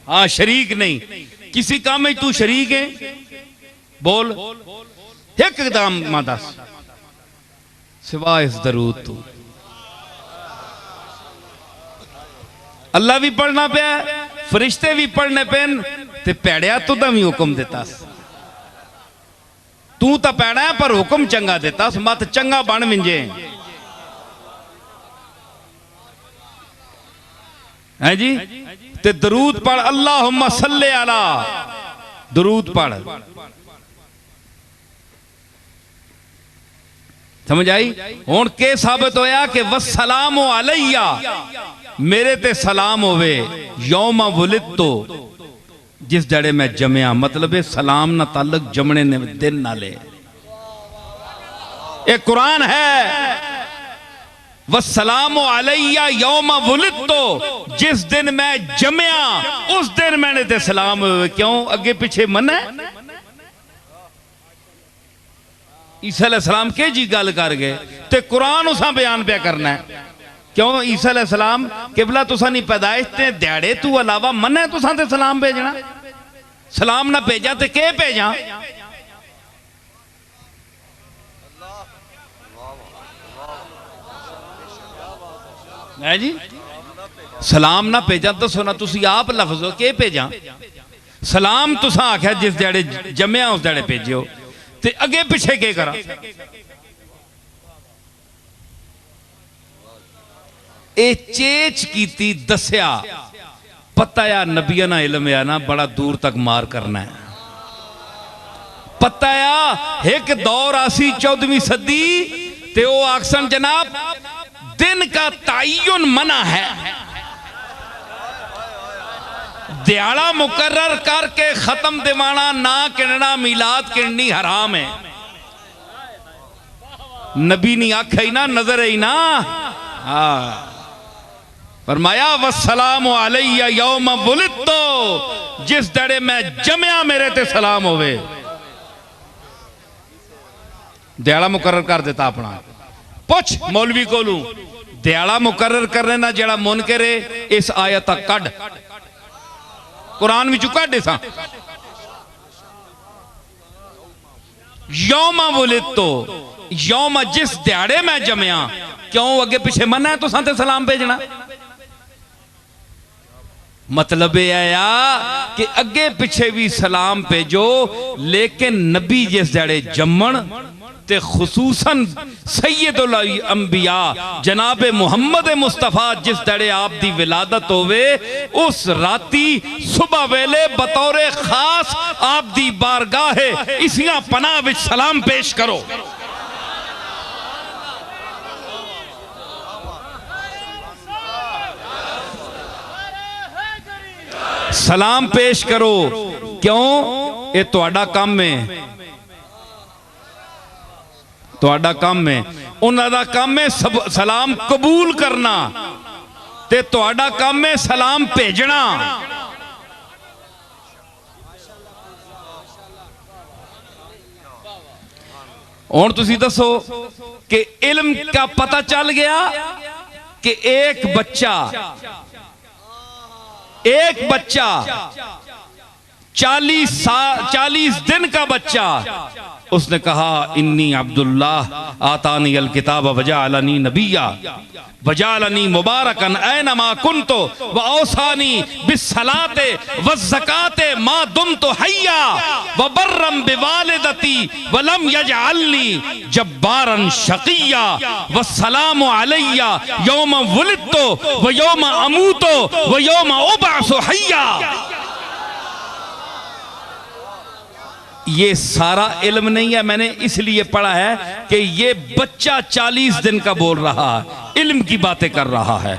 हाँ शरीक नहीं, किसी काम में तू शरीक है, बोल एक एकदम दस सिवाय इस दरूद तू। अल्लाह भी पढ़ना पे, फरिश्ते भी पढ़ने पेन, ते पैड़िया तू भी हुक्म देता, तू तो पैड़ा है पर हुक्म चंगा देता, मत चंगा बन मिंजे है जी। ते दरूद पढ़, अल्लाहुम्मा सल्ले अला, दरूद पढ़। समझ आई? हुण के साबित होया कि वस्सलामु अलैया, मेरे ते सलाम होवे, यौमा वुलिदतु, जिस जड़े मैं जमया। मतलब सलाम ना ताल्लुक जमने ने दिन नाले, एक कुरान है, वस्सलामु अलैया यौमा वुलिदतु, जिस दिन मैं जमया उस दिन मैंने ते सलाम होवे। क्यों अगे पीछे मन है? ईसा अलैहिस्सलाम के जी गल कर गए ते कुरान उसा बयान पे करना है। क्यों ईसा अलैहिस्सलाम किबला तुसा नहीं पैदाइश ते दिहाड़े तू अलावा मन है तुसा ते सलाम भेजना? सलाम ना भेजा ते के भेजा है जी? सलाम ना भेजा तो सुना तुसी आप लफ्ज हो के भेजा? सलाम तुसा आख्या जिस दिहाड़े जमया उस दिहाड़े भेजियो, ते अगे पिछे के करा? ए चेच कीती दस्या, पता या नबिया ना इल्म या ना बड़ा दूर तक मार करना है। पता या एक दौर आसी 14वीं सदी ते ओ आक्सन जनाब दिन का तायुन मना है, दिहाड़ा मुकर्रर करके खत्म दिवाना ना किनना, मिलाद किननी हराम है। नबी नहीं आखा ही ना, नजर ही ना। हाँ फरमाया वस्सलामु अलैया यौम वुलिदतु, जिस दड़े मैं जमया मेरे ते सलाम होवे। दिहाड़ा मुकर्रर कर देता अपना। पुछ मौलवी कोलू, दिहाड़ा मुकर्रर करने ना जड़ा मुनकर है, इस आयत कड कुरान विचों कड सा यौमा वुलिदतु, यौम जिस दिहाड़े मैं जमया। क्यों अगे पिछे मना है तो साथे सलाम भेजना? मतलब यह आया कि अगे पिछे भी सलाम भेजो, लेकिन नबी जिस दिहाड़े जम्मन ते खुसूसन सैयदुल अंबिया जनाबे मुहम्मद मुस्तफा जिस दड़े आप दी विलादत होवे, उस राती सुबह वेले बतौरे खास आप दी बारगाहे इसियां पनाह विच सलाम पेश करो। सलाम पेश करो। क्यों? ये तुहाडा काम है, तुहाडा काम है। उन्हां दा काम है सलाम कबूल करना, ते तुहाडा काम है सलाम भेजना। हुण तुसीं दसो कि इल्म का पता चल गया कि एक बच्चा 40 दिन का बच्चा, उसने कहा इन्नी अब्दुल्लाह आतानी अल किताब वजाअलनी नबिया वजाअलनी मुबारकन ऐनमा कुन्तु व औसानी बिस्सलाते वज़्ज़काते मा दुमतु हय्या व बर्रम बिवालिदती व लम यजअलनी जब्बारन शक़िय्या वस्सलामु अलैया यौम वुलिदतु व यौम अमूतु व यौम उबअसु हय्या। ये सारा इल्म नहीं है, मैंने इसलिए पढ़ा है कि ये बच्चा 40 दिन का बोल रहा है, इल्म की बातें कर रहा है।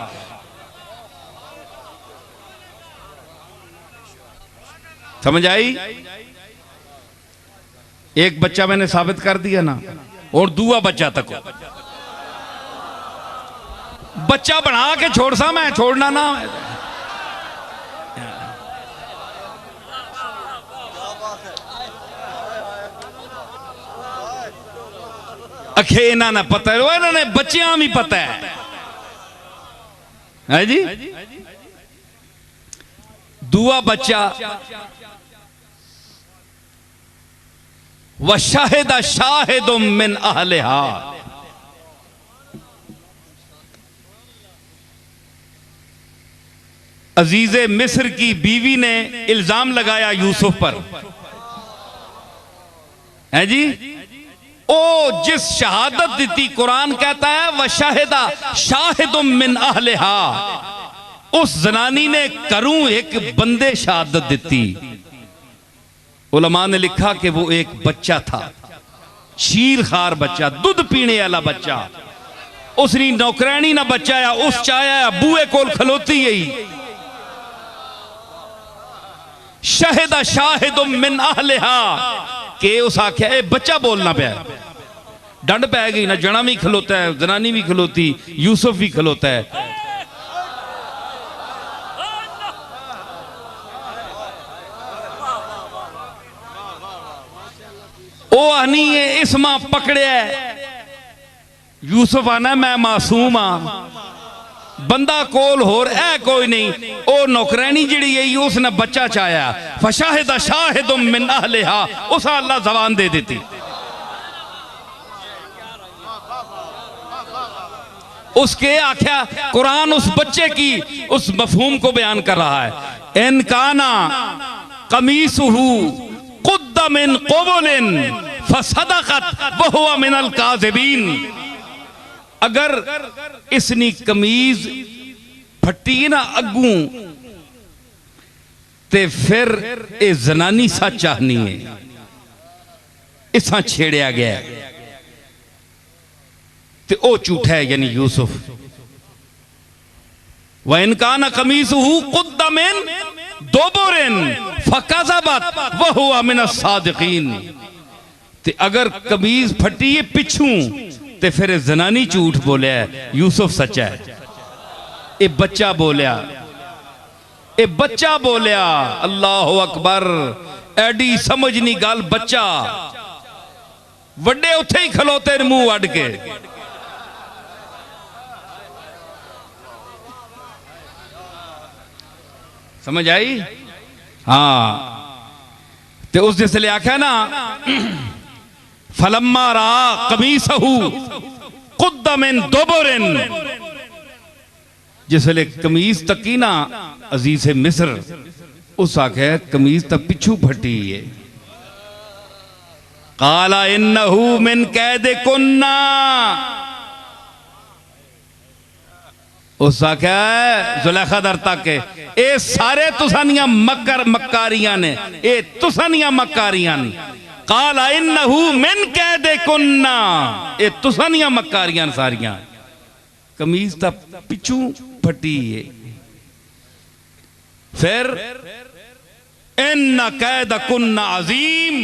समझ आई? एक बच्चा मैंने साबित कर दिया ना, और दूसरा बच्चा तक बच्चा बना के छोड़ सा, मैं छोड़ना ना। अखे इन्हों ने पता है, इन्होंने बच्चियां भी पता है जी। दूआ बच्चा व शाहिदा शाहिदुम मिन अहलिहा, अजीजे मिस्र की बीवी ने इल्जाम लगाया यूसुफ पर, है जी। ओ जिस शहादत दी, कुरान कहता है व शाहिदा शाहिदुम मिन अहलिहा, उस जनानी ने करूं एक बंदे शहादत दी। उलमा ने लिखा कि वो एक बच्चा था, शीर खार बच्चा, दूध पीने वाला बच्चा। उसने नौकरानी ना बचाया, उस चाया बूए कोल खलोती गई। शाहिदा शाहिदुम मिन अहलिहा के उस आख्या ए बच्चा बोलना पाया, डंड पै गई ना। जना भी खलोता है, जनानी भी खलोती, यूसुफ भी खलोता है। ओ आनी है इस मां पकड़िया, यूसुफ आना मैं मासूम हाँ, बंदा कोल होर है कोई नहीं। ओ नौकरानी जिहड़ी है उसने बच्चा चाया, फशाहिदा शाहिदुम मिन अहलिहा, उस अल्लाह जबान दे देती। उसके आख्या कुरान उस बच्चे की उस मफहूम को बयान कर रहा है। इन काना कमीसुहु कुद्दा मिन क़ुबुलिन फसदक़त व हुवा मिनल काज़िबीन, अगर इसनी कमीज फटी ना अगू ते फिर ए जनानी सच आनी है, इसा छेड़िया गया ते ओ झूठा है, यानी यूसुफ। व इनकान कमीसुहु कुद्दा मिन दुबुरिन फकज़बत व हुवा मिनस सादिकीन, ते अगर कमीज फटी है पिछू ते फिर जनानी झूठ बोलिया, यूसुफ सच्चा है। ए बच्चा बोलिया, ए बच्चा बोलिया। अल्लाह अकबर, एडी समझ नहीं गल। बच्चा वड्डे उथे ही खलोते मुंह अड के। समझ आई? हाँ, ते उस जिसले आख्या ना फलम्मा रा कमीसहु कुद्दा मिन दुबुरिन, जिसले कमीज तकी ना अजीज मिस्र, उस आखे कमीज तक पिछू फटी है। काला इन्नहु मिन कैदे कुन्ना, उस आख्या जुलेखा दर तक ए सारे तुसानियां मक्कारियां ने, ए तुसानियां मक्कारियां ने। काला इन्नहु मिन कैदे कुन्ना, ए तुसानियां मक्कारियां सारियां। कमीज ता पिछू फटी है। फिर इन्ना कैद कुन्ना अजीम,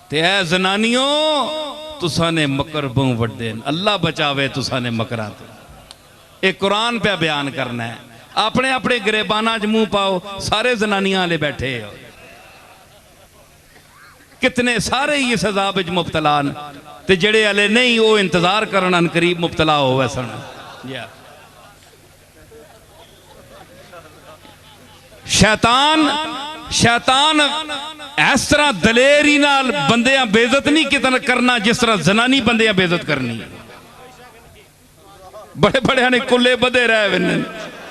ते ऐ जनानियों तुसा ने मकर बहु वड्डे, अल्लाह बचावे तुसा ने मकरा तो। ये कुरान पे बयान करना है। अपने अपने गिरेबाना च मुंह पाओ, सारे जनानियां वाले बैठे हो, कितने सारे ही इस अजाब च मुबतला न, ते जेड़े हले नहीं वो इंतजार करन करीब मुबतला होवे सन। शैतान इस तरह दलेरी नाल बंदियां बेइज्जत नहीं कितना करना जिस तरह जनानी बंदियां बेइज्जत करनी। बड़े बड़े ने कुल्ले बधे रहे,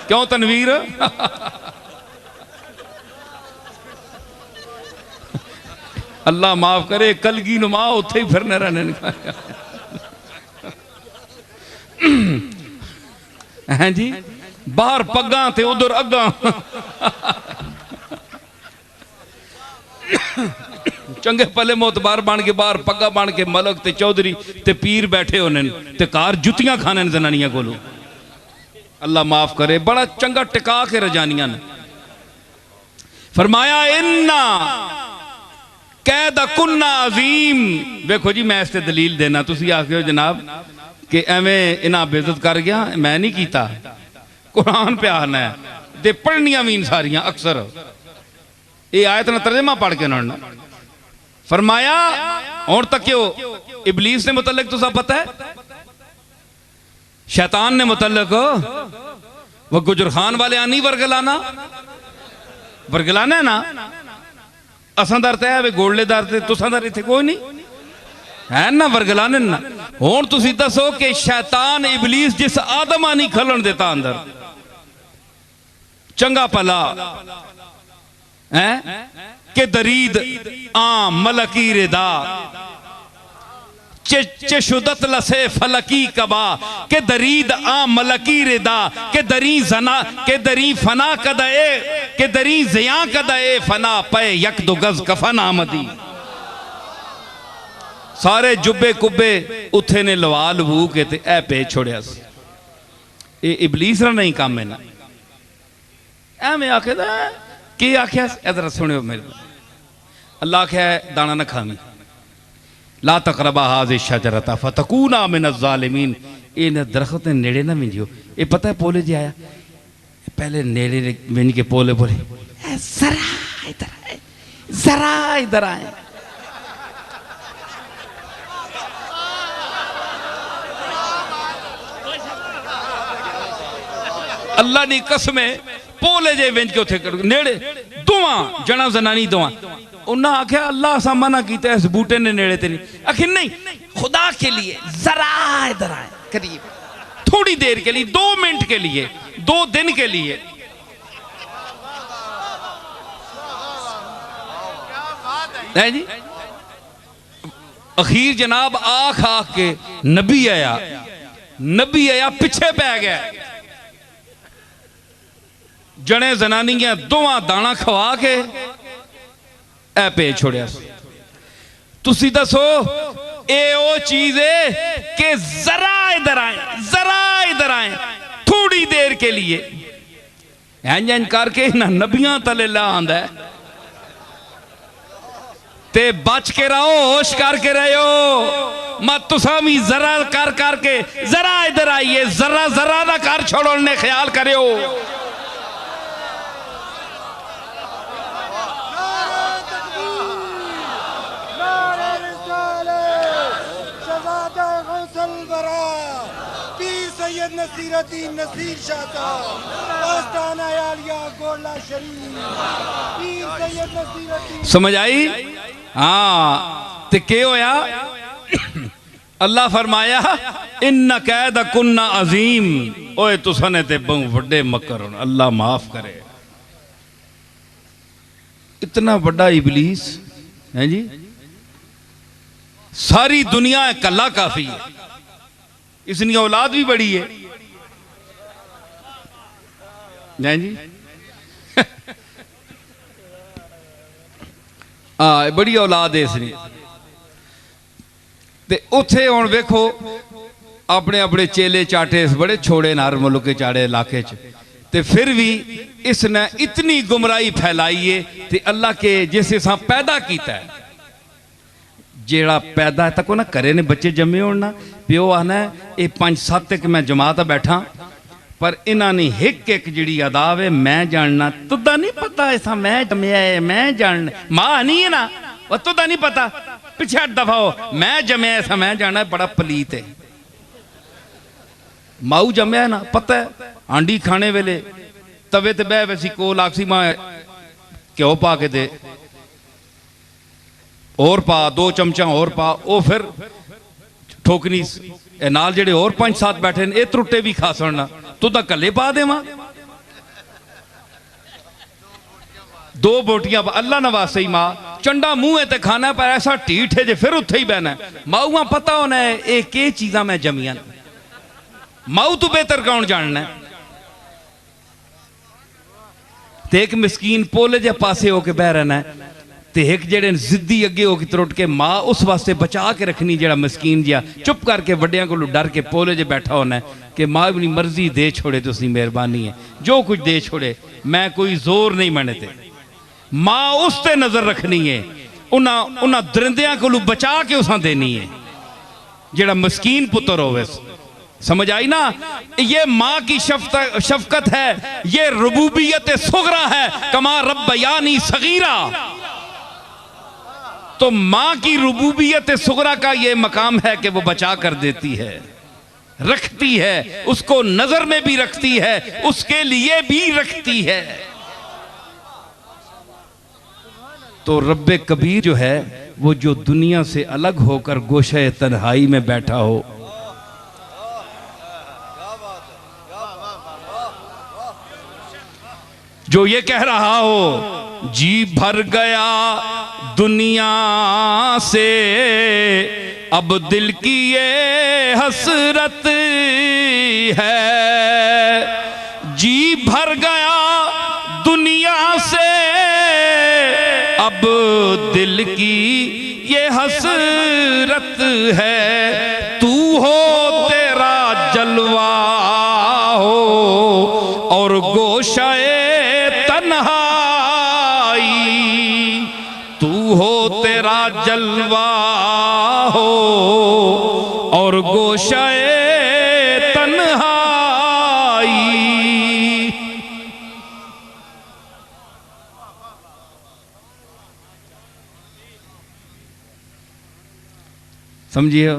क्यों तनवीर? अल्लाह माफ करे, कलगी नुमा उत्थे ही फिरने रहने हैं जी। बाहर पग्गा ते उधर अग्गा। चंगे पले मोतबार बन के बाहर पग्गा बन के मलक ते चौधरी ते पीर बैठे होने ते कार जुतियां खाने जनानियां कोलों। अल्लाह माफ करे, बड़ा चंगा टिका के रजानियां ने। फरमाया इन्ना कैद कुन्ना अजीम। देखो जी मैं इससे दलील देना, तुसी आखियो जनाब कि एवें इन्हां बेइज्जत कर गया, मैं नहीं कीता। कुरान पे आना है ते पढ़नियां भी सारियां अक्सर ये आयत ना तर्जमा पढ़ के उन्होंने फरमाया। और तक क्यों इबलीस ने मुतल्लिक तुसा पता है, शैतान ने मुतल्लिक वह गुजर खान वाले आनी वर्गलाना वर्गलाना है ना असां दर ते है गोले दर ते तुसां दर इत्थे कोई नहीं है ना वर्गलाने ना। हुण तुसीं दसो कि शैतान इबलीस जिस आदम नहीं खलन देता अंदर चंगा भला है कि दरीद आम मलकी रेदा चशुदत लसे फलकी कबा के दरीद आ मलकी रेदा के दरी जना के दरी फना कदए के दरी जिया कदए फना पे यक दो गज कफन आमदी। सारे जुब्बे कुब्बे उथे ने लवा लवू के ते ए पे छोड़िया ये इबलीस ना नहीं काम है ना एवें आखे की आख्या इधर सुनियो मेरे अल्लाह आख्या दाना न खावी ला तकरबा हाज़िह शजरता फतकूना मिन ज़ालिमीन इन दरख्त के नेड़े ना मिंजियो। ये पता है पोले जी आया पहले नेड़े मिंज के पोले बोले जरा इधर आए जरा इधर आए अल्लाह नी कसमे पोले जे विंज के उथे नेड़े दुआ जना जनानी दुआ उन्हें आख्या अल्लाह असा मना किया इस बूटे ने नेड़े ते नहीं आखिर नहीं खुदा के लिए जरा इधर आए करीब थोड़ी देर के लिए 2 मिनट के लिए 2 दिन के लिए है जी। अखीर जनाब आख आख के नबी आया पिछे पै गया जने जनानियां दोवां दाना खवा के ए पे छोड़िया। तुसी दसो ए ओ चीज है कि जरा इधर आए थोड़ी देर के लिए इंजन करके ना नबियां तले ला आंदा ते बच के रहो होश करके रहो मत तुसा भी जरा कर करके जरा इधर आइए जरा जरा ना कर छोड़ने ख्याल करो। नसीर समझ आई हाँ ते के होया अल्लाह फरमाया इन्ना कैद कुन्ना अजीम ओए तुसने ते बहु बड़े मकर अल्लाह माफ करे। इतना बड़ा इबलीस है जी सारी दुनिया कल्ला काफी है इसकी औलाद भी बड़ी है जी हाँ बड़ी औलाद है इसने ते उथे हुण वेखो अपने अपने चेले चाटे बड़े छोड़े नार मुल्क चाड़े इलाके च ते फिर भी इसने इतनी गुमराही फैलाई है ते अल्लाह के जिस हिसाब पैदा किया है जेड़ा पैदा तक ना करे ने बच्चे जमे हो ना प्यो आना ये 5-7 एक मैं जमात बैठा पर इन्हों ने एक जी अदा है मैं जानना तुदा नहीं पता ऐसा मैं जमया है मैं जानना मां नहीं है ना वह तुदा नहीं पता पिछे 8 दफा हो मैं जमया ऐसा मैं जानना बड़ा पलीत है माऊ जमया है ना पता है आंडी खाने वेले तवे ते बह वैसी कोल आखसी मां घ्यो पा के दे और पा 2 चमचा और पा वो फिर ठोकनी नाल जेड़े और 5-7 बैठे ने त्रुटे भी खा सुनना तू तो कले पा देवा 2 बोटियां अल्लाह नवासे ही मां चंडा मुंह ते खाना पर ऐसा ढीठ है जे फिर उत्थे ही बहना माऊआ पता होना है ये के चीजा मैं जमिया माऊ तू बेहतर कौन जानना है ते एक मिसकीन पोले जे पासे होके बह रहना है ते एक जेड़े जिद्दी अगे हो त्रुट के मां उस वास्ते बचा के रखनी जेड़ा मस्कीन जिहा चुप करके वड्डियां को डर के पोले जे बैठा होना है कि मां अपनी मर्जी दे छोड़े तुसी मेहरबानी है जो कुछ दे छोड़े मैं कोई जोर नहीं मनते मां उस ते नजर रखनी है उन्हां दरिंदियां को बचा के उसा देनी है जेड़ा मस्कीन पुत्र होवे समझ आई ना ये मां की शफकत है ये रुबूबियत सुगरा है कमा रब्बयानी सगीरा तो मां की रुबूबियत सुगरा का ये मकाम है कि वो बचा कर देती है रखती है, उसको नजर में भी रखती है, उसके लिए भी रखती है। तो रब्बे कबीर जो है वो जो दुनिया से अलग होकर गोशे तन्हाई में बैठा हो, जो ये कह रहा हो जी भर गया दुनिया से, अब दिल की ये हसरत है। जी भर गया दुनिया से, अब दिल की ये हसरत है। तू हो तेरा जलवा हो और गोशाए तन्हाई, तू हो तेरा जलवा हो और गोशाए तन्हाई। समझिए,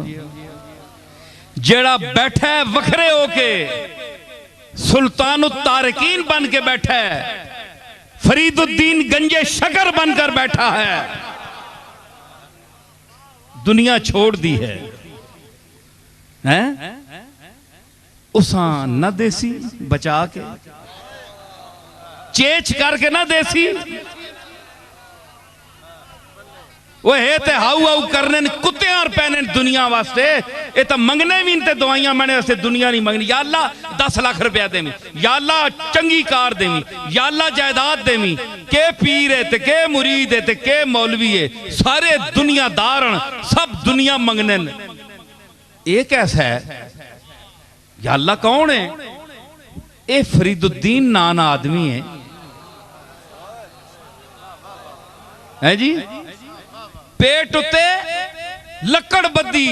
जेड़ा बैठा है वखरे होके, सुल्तान तारकीन बन के बैठा है, फरीदुद्दीन गंजे शकर बनकर बैठा है, दुनिया छोड़ दी है, हैं? उसा न देसी बचा के, चेच करके ना देसी, वो है ते हाउ हाउ करने कुत्ते और पैने दुनिया वास्ते। ये तो मंगने भी ते दवाइयां मैंने वास्ते दुनिया नहीं मंगनी। या अल्लाह 10 लाख रुपया देवी, या अल्लाह चंगी कार देवी, या अल्लाह जायदाद देवी। के पीर है ते के मुरीद है ते के मौलवी है, सारे दुनियादार सब दुनिया मंगने। ये कैसा है? या अल्लाह कौन है? ये फरीदुद्दीन नाना आदमी है जी। पेट उत्ते लकड़ बद्दी,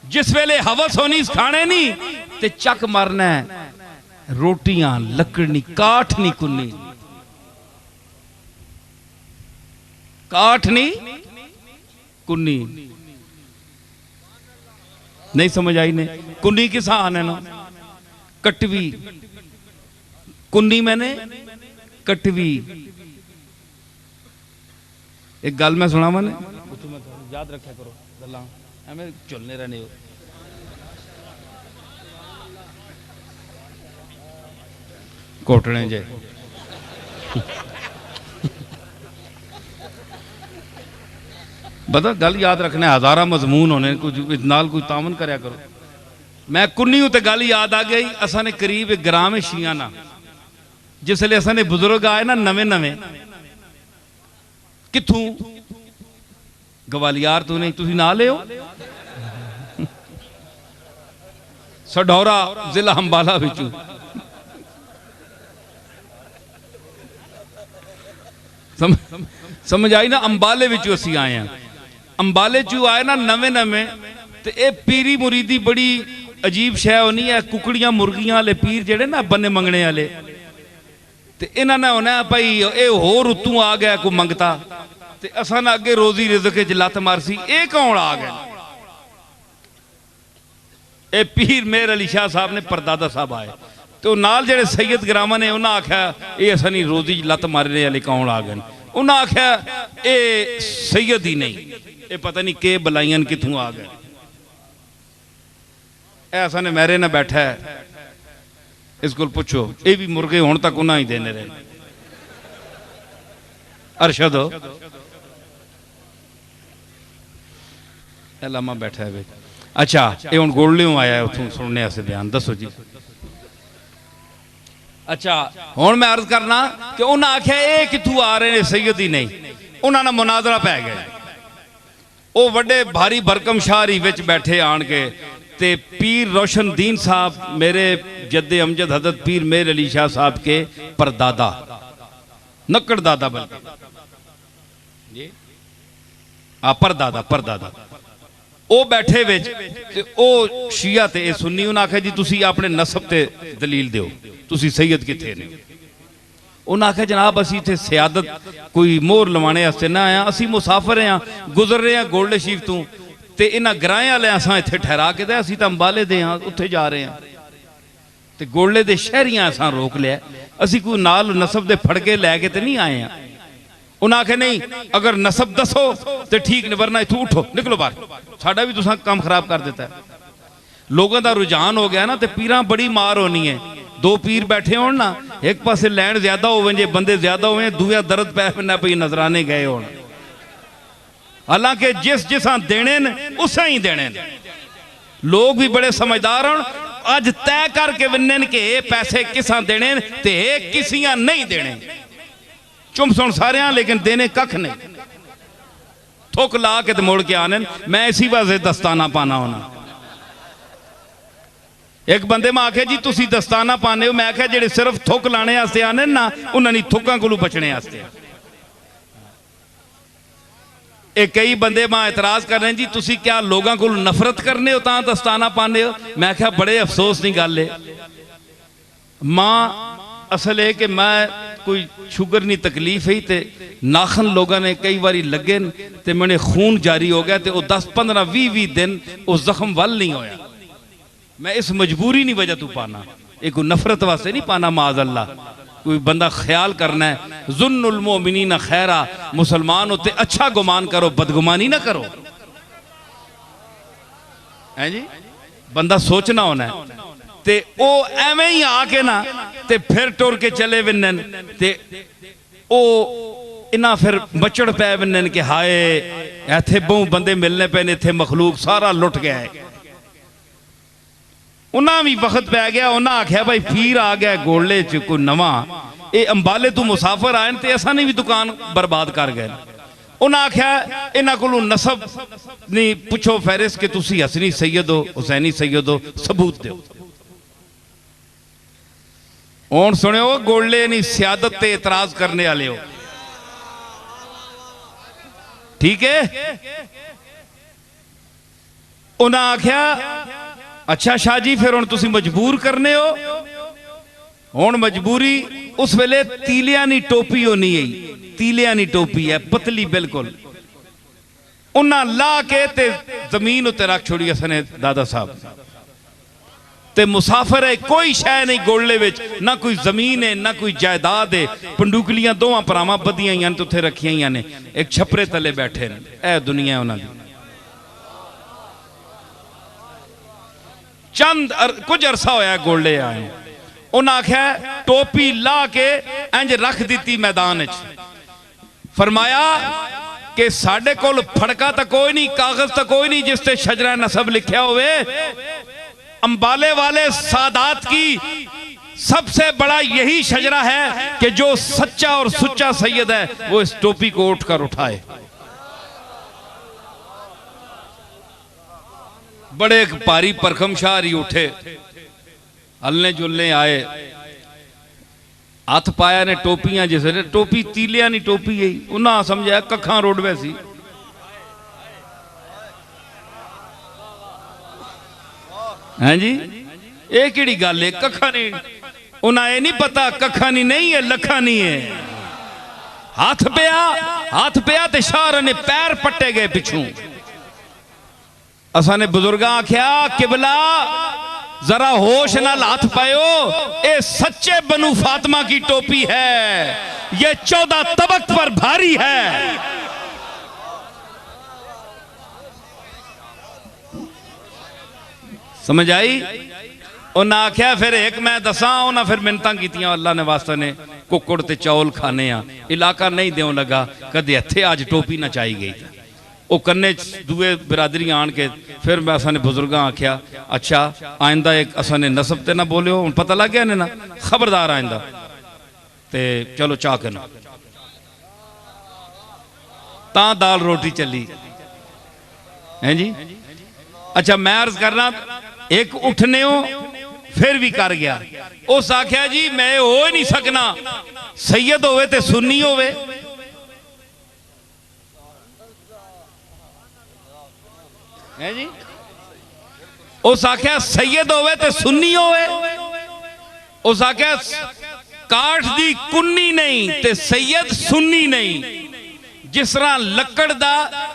जिस वेले हवस होनी खाने नहीं ते चक मरना है। रोटियां लकड़नी काठ नहीं कुन्नी, काठ नहीं कुन्नी। नहीं समझ आई ने? कुन्नी किस आने ना, कटवी कुन्नी मैंने कटवी। एक गल मैं सुना मैंने, याद रखा करो गल्लां एवें चुलने रहने हो। कोटने जे बता गल याद रखने, हजारा मजमून होने, कुछ नाल कुछ तामन करया करो। मैं कुन्नी हूं ते गल याद आ गई। असा ने करीब एक ग्राम है शियाना, जिसले असा ने बुजुर्ग आए ना नवे नवे, किथों गवालियार तो नहीं, तुसी ना ले हो, सढौरा जिला अंबाला बिचू। समझ आई ना? अंबाले बिचू असी आए हैं। अंबाले चू आए ना नवे नवे, ते ए पीरी मुरीदी बड़ी अजीब शै होनी है। कुकड़ियां मुर्गियां वाले पीर जेड़े ना बन्ने मंगने वाले, ते इन्हां ने होना भाई ये होर उतों आ गया कोई मंगता, ते असां ना अगे रोजी रिज़क च लत मारसी। ये कौन आ गया? ए पीर मेहर अली शाह साहब ने परदादा साहब आए, तो नाल जेड़े सैयद ग्रामा ने उन्हें आख्या ये असां नी रोजी लत मारने वाले कौन आ गए? उन्हें आख्या ये सैयद ही नहीं, ये पता नहीं के बलाइयां कितों आ गए। ऐसा ने मेरे ना बैठा है, इस को पूछो, ये भी मुर्गे हुण तक उन्हें ही देने रहे। अरशद लामा बैठा है। अच्छा, ये हुण गोलड़ियों आया है उथों सुनने से बयान, दसो जी। अच्छा, हुण मैं अर्ज करना कि उन्हें आख्या ये कितों आ रहे हैं, सैयद ही नहीं। उन्होंने मुनाजरा पै गया। वो बड़े भारी भरकम शाहरी विच बैठे आन के, ते पीर रोशन दीन साहब मेरे जद्दे अमजद हजरत पीर मेहर अली शाह साहब के परदादा, नक्कड़ दादा बल्कि परदादा परदादा, वो बैठे विच ते ओ शिया ते सुन्नी। उन्हें आख्या जी तुसी अपने नसब ते दलील दिओ, तुसी सैयद किथे ने? उन्हें आख्या जनाब असी इत्थे सियादत कोई मोहर लवाने वास्ते ना आया, असी मुसाफिर हैं, गुजर रहे हैं गोल्ड शीफ तो, ते इन्हां ग्राएं वाले असां इत्थे ठहरा के ते असीं तां अंबाले दे हां, उत्थे जा रहे हैं ते गोले दे शहरियां असां रोक लिया, असीं कोई नाल नसब दे फड़के लैके ते नहीं आए हैं। उन्हें आखे नहीं अगर नसब दसो तो ठीक नहीं, वरना इथों उठो निकलो बाहर, साडा भी तुसां काम खराब कर देता है। लोगों का रुझान हो गया ना, तो पीरां बड़ी मार होनी है। दो पीर बैठे हो ना, एक पासे लैंड ज्यादा हो जे बंदे ज्यादा हो, दूया दर्द पै पैना पई नजराने गए हो। हालांकि जिस जिसा देने उस ही देने, लोग भी बड़े समझदार हो, अज तय करके विन्न के पैसे किसा देने ते किसियां नहीं देने। चुम सुन सारे लेकिन देने कख नहीं, थुक ला के मुड़ के आने। मैं इसी वास्ते दस्ताना पाना होना। एक बंदे में आखे जी तुसी दस्ताना पाने हो, मैं आख्या जेडे सिर्फ थुक लाने वास्ते आने ना, उन्होंने थुक्कां कोलों बचने वास्ते। एक कई बंदे मां एतराज कर रहे हैं जी तुसी क्या लोगों को नफरत करने हो तां दस्ताना पाने हो। मैं आख्या बड़े अफसोस की गल है मां, असल है कि मैं कोई शुगर नहीं तकलीफ ही ते नाखन लोगों ने कई बारी लगे ते मैंने खून जारी हो गया, तो 10 15 20 दिन उस जख्म वल नहीं होया। मैं इस मजबूरी नहीं वजह तू पाना, एक नफरत वास्ते नहीं पाना। माज अल्लाह कोई बंदा ख्याल करना है, जुन्नुल मोमिनीन खैरा, मुसलमान होते अच्छा गुमान करो, बदगुमानी ना करो है जी। बंदा सोचना होना है ते ओ एवें ही आके ना ते फिर टुर के चले विन्न ते ओ इना फिर मचड़ पै विन्न के हाय इत्थे बहु बंदे मिलने पे, इत्थे मखलूक सारा लुट गया है। उन्हें भी वक्त पै गया, उन्हें आख्या भाई पीर आ गया गोले च कोई नवा, ये अंबाले तू मुसाफिर आए ते असा भी दुकान बर्बाद कर गए। उन्हें आख्या इन्हों को नसब नहीं पुछो फहरिस्त कि तुसी हसनी सैयद हो, हुसैनी सैयद हो, सबूत दो। हुण सुनियो, गोले नहीं सियादत ते एतराज करने वाले हो, ठीक है। उन्हें आख्या अच्छा शाह जी फिर हुण तुसी मजबूर करने हो। हुण मजबूरी उस वेले तीलियां नी टोपी होनी है, तीलियां नी टोपी है पतली बिल्कुल, उन्हें ला के ते जमीन उत्ते रख छोड़ी असने दादा साहब ते मुसाफिर है, कोई शह नहीं गोले विच, ना कोई जमीन है ना कोई जायदाद है। पंडुकलियां दोवां भरावां बधियां तो उत्थे रखियां ने, एक छपरे तले बैठे ने, ए दुनिया उन्हां दी। चंद कुछ अरसा होया गोले आए, उन्हें आख्या टोपी ला के इंज रख दी मैदान च, फरमाया कि साडे कोल फड़का तो कोई नहीं, कागज तो कोई नहीं जिस ते शजरा नसब लिखा होवे। अंबाले वाले सादात की सबसे बड़ा यही शजरा है कि जो सच्चा और सुच्चा सैयद है वो इस टोपी को उठकर उठाए। बड़े भारी परखम शाहरी उठे, हलने जुलने आए, हाथ पाया ने टोपियां, जिस टोपी तीलिया नहीं टोपी है, उन्हें समझा कखा रोडवे सी। हैं जी ये किहड़ी गल है, कखा नहीं, उन्हें ये नहीं पता कखा नहीं है लखा नहीं है। हाथ पिया ते शाह ने पैर पट्टे गए पिछू। असा ने बुजुर्गा आख्या किबला जरा होश नाल हाथ पायो, ये सच्चे बनु फातिमा की टोपी है, ये 14 तबक पर भारी है। समझ आई? उन्हें आख्या फिर एक मैं दसा, उन्हें फिर मिन्नतां कीतियां अल्लाह ने वास्ते ने कुकड़ ते चौल खाने आ, इलाका नहीं देव लगा, कदे इत्थे अज टोपी ना चाई गई। वो कन्ने दुए बिरादरी आन के फिर मैं असा ने बुजुर्गा आख्या अच्छा आइंदा एक असा ने नसब ते ना बोलियो, हुण पता लग गया ने ना, खबरदार आइंदा ते चलो चाह के ना ता दाल रोटी चली है जी। अच्छा मैं अर्ज करना, एक उठने हो फिर भी कर गया, उस आख्या जी मैं हो ही नहीं सकना, सैयद होवे ते सुन्नी होवे। है जी उस आख्या सैयद होवे ते सुन्नी होवे, उस आख्या काठ दी कुन्नी नहीं ते सैयद सुन्नी नहीं, जिस तरह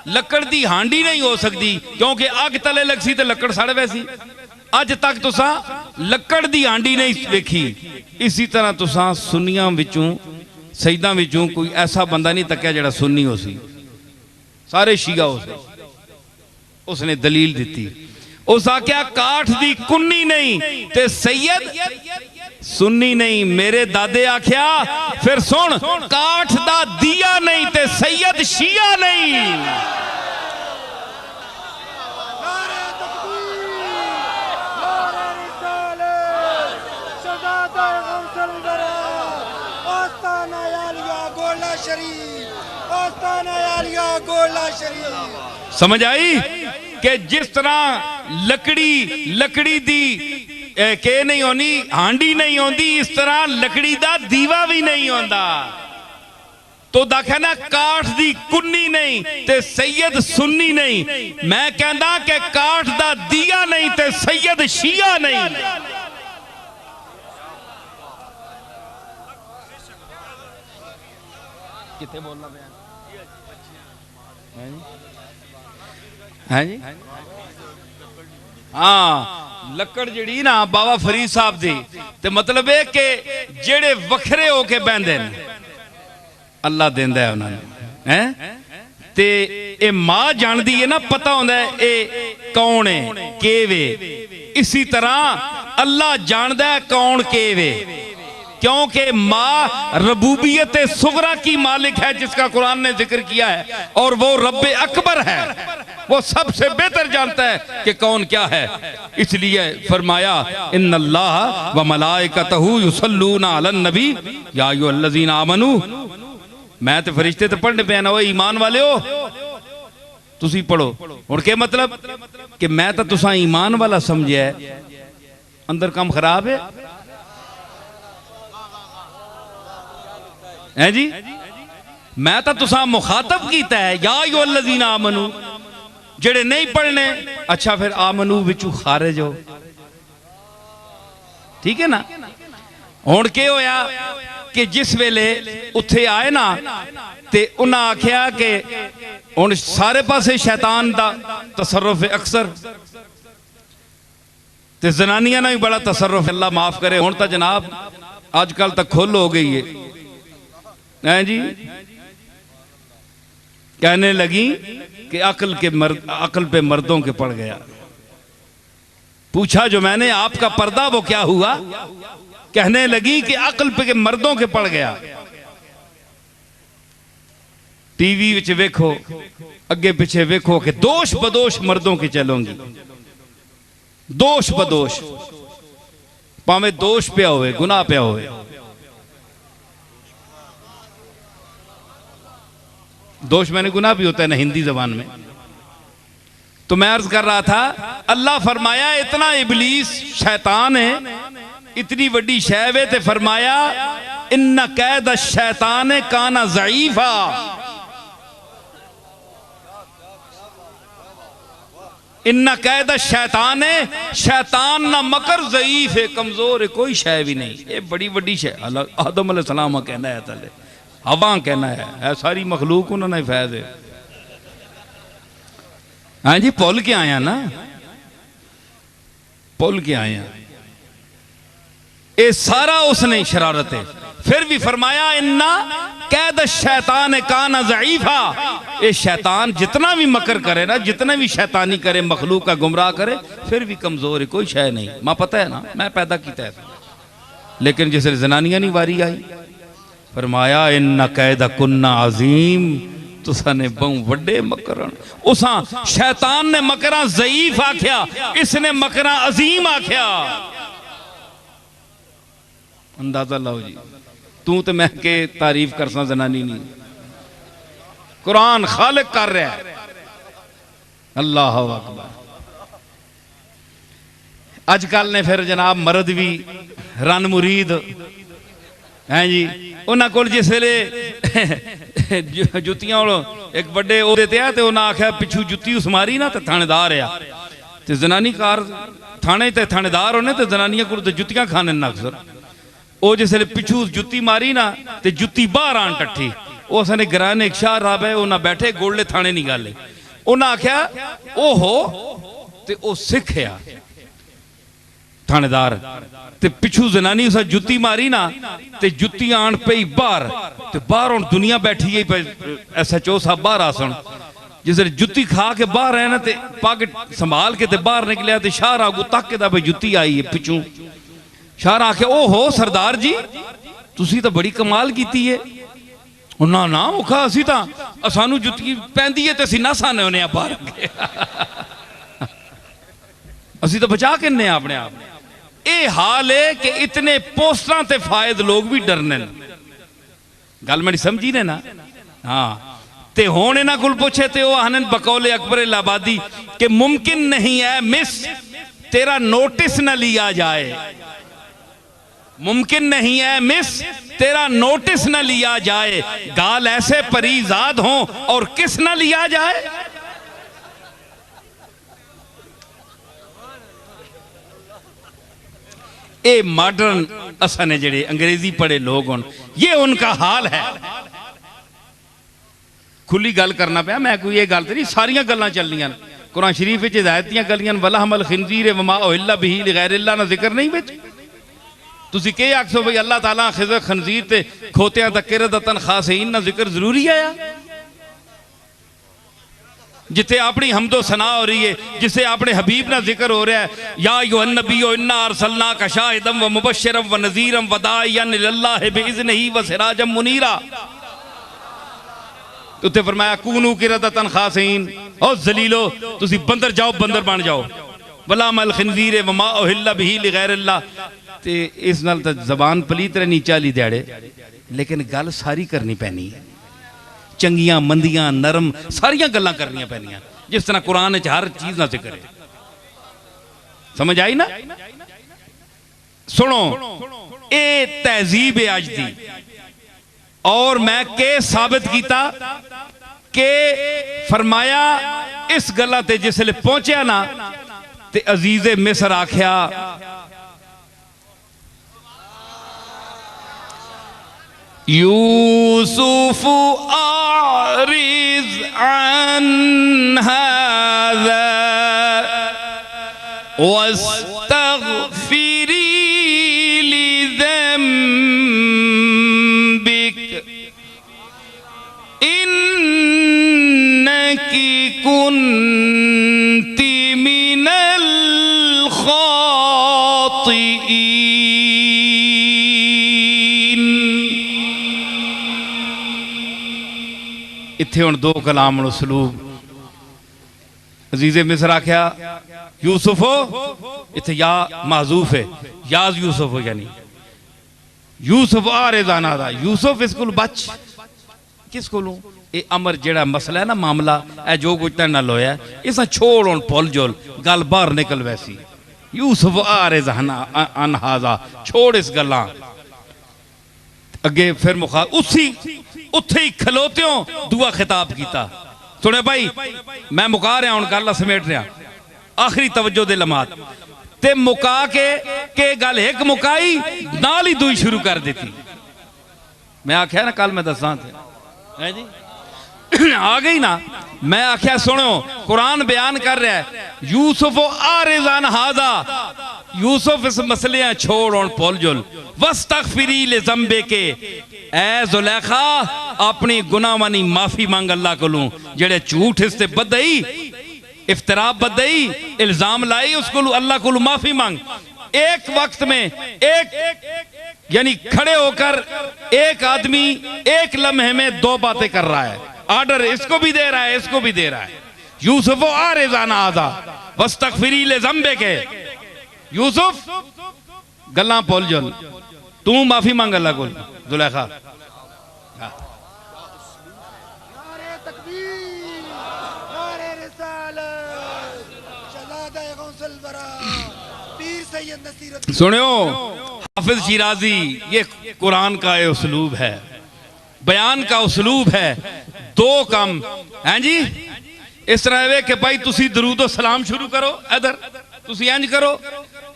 लकड़ दी हांडी नहीं हो सकती क्योंकि अग तले लग सी ते लकड़ सड़ वैसी। अज तक तुसा लकड़ दी हांडी नहीं देखी। इसी तरह तुसा सुन्नियां विचों सईदां विचों कोई ऐसा बंदा नहीं तकिया जिहड़ा सुन्नी हो सी, सारे शिया हो सी। उसने दलील दी, उस आख्या काठ दी कुन्नी नहीं ते सैयद सुन्नी नहीं। मेरे दादे आख्या फिर सुन, काठ दा दिया नहीं ते सैयद शिया नहीं। समझ आई कि जिस तरह लकड़ी दी के नहीं होनी, हांडी नहीं होती, इस तरह लकड़ी दा दीवा भी नहीं होता। तो देखा ना, काठ दी कुन्नी नहीं ते सैयद सुन्नी नहीं। मैं कहना कि काठ दा दिया नहीं ते सैयद शिया नहीं। किथे बोलना पे है जी? हाँ, लकड़ जड़ी ना बाबा फरीद साहब दी ते मतलब है कि जेड़े वखरे होके बहंदे ने अल्लाह देंदा है उन्होंने, हैं ते ए मां जानदी है ना, पता होंदा है ए कौन है केवे। इसी तरह अल्लाह जानदा है कौन केवे, क्योंकि माँ रबूबियत सुगरा की मालिक है जिसका कुरान ने जिक्र किया है, और वो रब अकबर है, वो सबसे बेहतर जानता है कि कौन क्या है। इसलिए फरमाया इन्नल्लाह व मलाइकतहू युसल्लूना अलन नबी या अय्युहल्लज़ीना आमनू। मैं तो फरिश्ते तो पढ़ने पे ना, वो ईमान वाले हो तुसी पढ़ो। और क्या मतलब कि मैं तो तुसा ईमान वाला समझे, अंदर काम खराब है जी। मैं तो तुसा मुखातब कीता है या अय्युहल्लज़ीना आमनू, जेड़े नहीं पढ़ने अच्छा फिर आमनू विचू खारिज हो, ठीक है ना। हुण के होया कि जिस वेले उत्थे आए ना ते उन्हें आख्या कि हुण सारे पासे शैतान दा तसर्रुफ है अक्सर, ते जनानियां ना भी बड़ा तसर्रुफ, अल्लाह माफ करे। हुण तो जनाब आजकल तक खुल हो गई है जी। कहने लगी कि अकल पे मर्दों के पड़ गया। पूछा जो मैंने आपका पर्दा वो क्या हुआ? कहने लगी कि अकल पे मर्दों के पड़ गया। टीवी विच वेखो, अगे पीछे वेखो कि दोष बदोश मर्दों की चलोगी, दोष बदोश, भावे दोष पिया होवे, गुनाह पिया होवे। दोष मैंने गुनाह भी होता है ना हिंदी जबान में। तो मैं अर्ज कर रहा था, अल्लाह फरमाया इतना इबलीस शैतान है, इतनी बड़ी शैव है, ते फरमाया इन्ना कैद शैतान काना ज़ईफा। इन्ना कैद शैतान है, शैतान ना मकर ज़ईफ है, कमजोर है, कोई शै भी नहीं। ये बड़ी बड़ी शै आदम अलैहिस्सलाम कहना है, तले हवा कहना है सारी मखलूक उन्होंने फैज है। हाँ जी, भुल के आया ना, भुल के आया, ये सारा उसने शरारत है। फिर भी फरमाया इन्ना कैद शैतान काना ज़ईफा। ये शैतान जितना भी मकर करे ना, जितना भी शैतानी करे, मखलूक का गुमराह करे, फिर भी कमजोर है, कोई शय नहीं। मां पता है ना, मैं पैदा किया है। लेकिन जिस जनानियां नहीं वारी आई, फरमाया इन्ना कैदा कुन्ना अजीम, तुसा ने बहु वड्डे मकरन। उसा शैतान ने मकरा ज़ईफ आख्या, इसने मकरा अजीम आख्या। अंदाजा लाओ जी, तू तो मैं के तारीफ कर सा, जनानी नहीं, कुरान खालिक कर रहा है। अल्लाह अकबर। अजकल ने फिर जनाब मर्द भी रन मुरीद हैं जी, उन्होंने को जिस वे जुतियां एक बड़े ओहदे ते है, ते उन्हें आख्या पिछू जुत्ती उस मारी ना, तो थानेदार आ, ते जनानी कार थाने ते थानेदार होने, तो जनानियां को जुत्तियां खाने ना अक्सर। वो जिस पिछू जुत्ती मारी ना, ते जुत्ती बाहर आन टट्ठी, वो असने गराने एक शाह राब है उन्हें बैठे गोल्डे थाने नहीं गल उन्हें आख्या ओहो ते ओ सिख आ थानेदार ते पिछू जनानी उस जुत्ती मारी ना ते जुत्ती आन पई बाहर ते बाहर हुण दुनिया बैठी है SHO साहब बाहर आसन जिस जुत्ती खा के बाहर है ना ते पग संभाल के ते बाहर निकलिया ते शाह आगू तक के भाई जुत्ती आई है पिछू शाह आखे ओहो सरदार जी तुसी तो बड़ी कमाल की है ना ना औखा असी तो सानू जुत्ती पैंदी है तो असी ना साने होने बाहर असी तो बचा के अपने आप ये हाल है कि इतने पोस्टर ते फायद लोग भी डरने गल मेरी समझी ने ना हाँ ते हुण इन्हां कोल पुछे ते वो आखन बकौले अकबर इलाहाबादी कि मुमकिन नहीं है मिस तेरा नोटिस न लिया जाए मुमकिन नहीं है मिस तेरा नोटिस न लिया जाए गाल ऐसे परीजाद हो और किस न लिया जाए ये मॉडर्न असने जेड़े अंग्रेजी पढ़े लोग हों ये उनका हाल है खुली गल करना पाया मैं कोई ये गल तो नहीं सारिया गल्लां चलनियां कुरान शरीफ विच हिदायत दियां गल्लियां वला हमल खिंजीर वमा उहिल्ला बिही लिगैरिल्लाह ना जिक्र नहीं विच तुसी के आखो भाई अल्लाह ताला खिज़र खंजीर ते खोतियां तक किरदतन खासीन ना जिक्र जरूरी है जिथे अपनी हमदो सना हो रही है जिसे अपने हबीब ना जिक्र हो रहा है या अय्युहन नबिय्यु इन्ना अरसलनाका शाहिदम व मुबश्शिरम व नज़ीरम व दाइयन इलल्लाहि बिइज़निही व सिराजम मुनीरा उत्ते फरमाया कूनू किरदतन खासीन ओ जलीलो तुसी बंदर जाओ बंदर बन जाओ वला मल खिंजीर व मा उहिल्ला बिही लिगैरिल्लाह ते इस नाल तो जबान पलीत रहनी 40 दिहाड़े लेकिन गल सारी करनी पैनी है चंगियां मंदियां नरम सारिया गल्लां करनियां पैनियां जिस तरह कुरान च हर चीज ना जिक्र है समझ आई ना सुनो ये तहजीब है अज दी और मैं के साबित किया के फरमाया इस गल्ला ते जिसले पहुंचा ना ते अजीजे मिस्र आख्या यूसुफ आरिज अन हाज़ा वस्तग़फिरी लिज़ंबिक इन्नकी कुन्ती मिनल खातिईन इत्थे हुण दो कलाम उसलूब अजीज़े मिस्र आख्या यूसुफो इत्थे या माजूफ है याज यूसुफ यानी यूसुफ आरेजाना दा यूसुफ इस कोल बच किस कोलों ये अमर जेड़ा मसला है ना मामला ए जो कुछ तेरे नाल होया इसा छोड़ हुण भुल जुल गल बाहर निकल वैसी यूसुफ आरेजाना अन हाज़ा छोड़ इस गल्लां अगे फिर मुखा उसी उत्थे ही खलोत्यों दुआ खिताब किया सुने भाई मैं मुका रहा हूं गल समेट रहा आखिरी तवज्जो दे लम्हात ते मुका के गल एक मुकाई नाल ही दुई शुरू कर दी मैं आख्या ना कल मैं दसा है जी आ गई ना मैं आख्या सुनो कुरान बयान कर रहा है यूसुफ आरिज़ान हाज़ा यूसुफ इस मसले छोड़ और भुल जुल वस्तग़फिरी लिज़ंबे के ऐ ज़ुलेखा अपनी गुनाहवानी माफी मांग अल्लाह कोलों जेड़े झूठ इससे बदई इफ्तरा बदई इल्जाम लाई उसको अल्लाह को माफी मांग एक वक्त में एक यानी खड़े होकर एक आदमी एक लम्हे में दो बातें कर रहा है ऑर्डर इसको भी दे रहा है इसको भी दे रहा है यूसुफ आरिज़ान हाज़ा वस्तग़फिरी लिज़ंबे के यूसुफ गल्लां भुल जुल तू माफी मांग अल्लाह को ज़ुलेखा सुनियो हाफिज शिराजी ये कुरान का ये उसलूब है बयान का उसलूब है दो काम हैं जी इस तरह वे कि भाई तुसी दरूद सलाम शुरू करो इधर तुसी इंज करो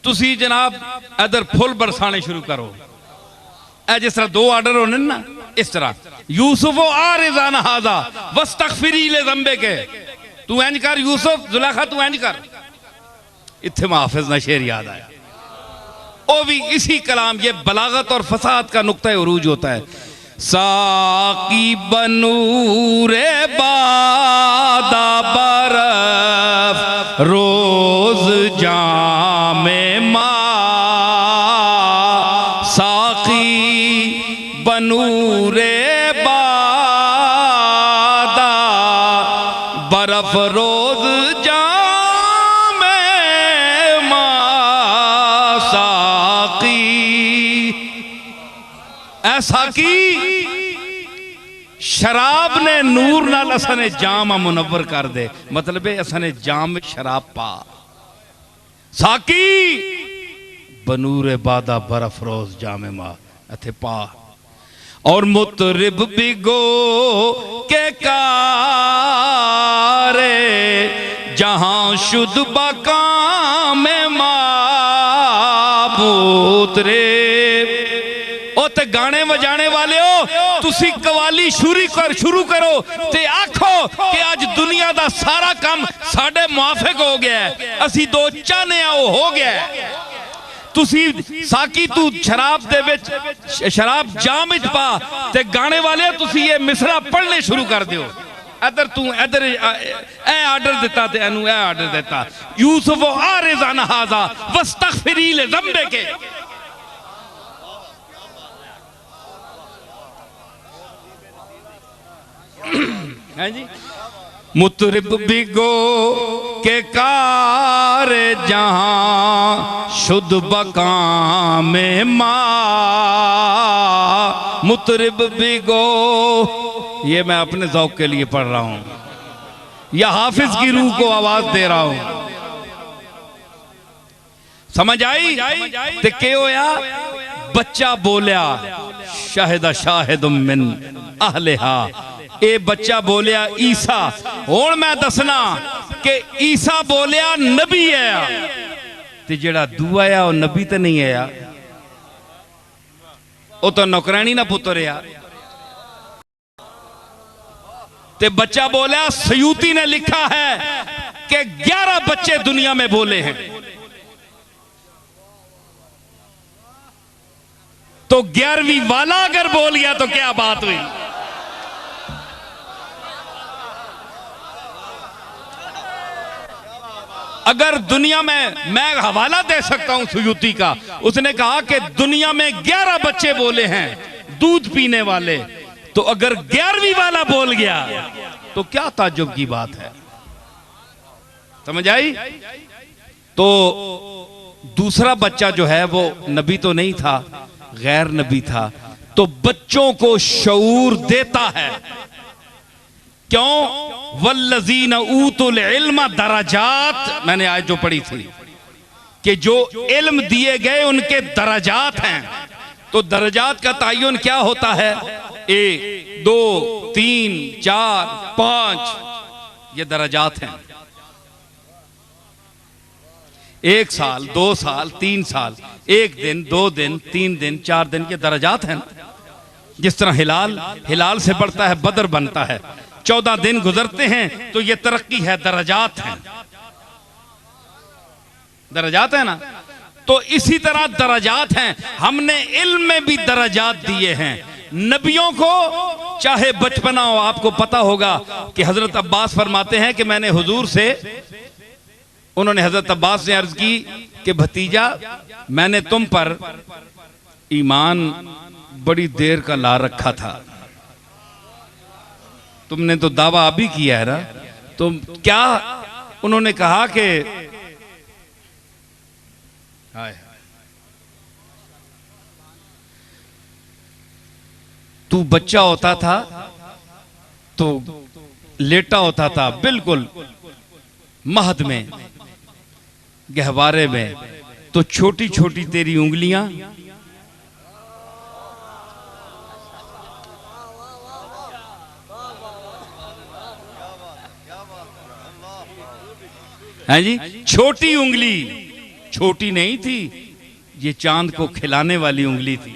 तुसी जनाब इधर फुल बरसाने शुरू करो ए जिस तरह दो आर्डर होने ना इस तरह यूसुफ आरिज़ान हाजा वस्तगफिरी ले ज़ंबे के, तू इंज कर यूसुफ, जुलेखा तू इंज कर। इत्थे हाफिज ना शेर याद आया, वो भी इसी कलाम, ये बलागत और फसाद का नुक्ता उरूज होता है। साकी बनूरे बादा बरफ रोज जामे मा, साकी बनूरे बादा बरफ रोज जामे मा, साकी ऐसा की शराब ने नूर नाल असने जाम मुनव्वर कर दे, मतलब है असने जाम में शराब पा। साकी बनूरे बादा बरफ रोज जामे मा अथे पा। और मुतरिब बिगो के कारे जहां शुद्ध बकाम माबूत रे। ते गाने बजाने वाले हो, तुसी कवाली शुरू करो ते आखो कि आज दुनिया दा सारा काम साडे मुआफिक हो गया है, असी दो चाहने वो हो गया है। तुसी साकी तू शराब दे विच शराब जाम विच पा ते गाने वाले तुसी ये मिसरा पढ़ने शुरू कर दियो। इधर तू इधर ए आर्डर दिता ते एनु ए आर्डर दिता, यूसुफ आरिज़ान हाजा वस्तगफिरी ले ज़ंबे के। है जी, मुतरिब बिगो के कार जहां शुद्ध बकाम मा, मुतरिब बिगो, ये मैं अपने ज़ौक़ के लिए पढ़ रहा हूं या हाफिज की रूह को आवाज दे रहा हूं। समझ आई? ते के होया, बच्चा बोलिया शाहिदा शाहिदुम मिन अहलिहा, ए बच्चा बोलिया ईसा। हुण मैं दसना कि ईसा बोलिया नबी है, ते जेड़ा दूआ है वो नबी तो नहीं है, वो तो नौकरानी ना पुत्र है। ते बच्चा बोलिया, सयूती ने लिखा है कि 11 बच्चे दुनिया में बोले हैं, तो 11वीं वाला अगर बोल गया तो क्या बात हुई। अगर दुनिया में, मैं हवाला दे सकता हूं सयूती का, उसने कहा कि दुनिया में 11 बच्चे बोले हैं दूध पीने वाले, तो अगर 11वीं वाला बोल गया तो क्या ताज्जुब की बात है। समझ आई? तो दूसरा बच्चा जो है वो नबी तो नहीं था, गैर नबी था, तो बच्चों को शऊर देता है। क्यों? वल्लज़ीन ऊतुल इल्म दरजात, मैंने आज जो पढ़ी थी कि जो इल्म दिए गए उनके दरजात हैं। तो दरजात का तायुन क्या होता है? 1 2 3 4 5, ये दरजात हैं। 1 साल 2 साल 3 साल, 1 दिन 2 दिन 3 दिन 4 दिन, ये दरजात हैं। जिस तरह हिलाल से बढ़ता है बदर बनता है, 14 दिन गुजरते हैं तो ये तरक्की है, दरजात हैं, दरजात है ना। तो इसी तरह दरजात हैं। हमने इल्म में भी दरजात दिए हैं नबियों को, चाहे बचपना हो। आपको पता होगा कि हजरत अब्बास फरमाते हैं कि मैंने हुजूर से, उन्होंने हजरत अब्बास ने अर्ज की कि भतीजा मैंने तुम पर ईमान बड़ी देर का ला रखा था, तुमने तो दावा अभी किया है ना, तो क्या? उन्होंने कहा कि तू बच्चा होता था तो लेटा होता था बिल्कुल महद में, गहवारे में, तो छोटी छोटी तेरी उंगलियां हैं जी, छोटी उंगली, छोटी नहीं थी, ये चांद को खिलाने वाली उंगली थी,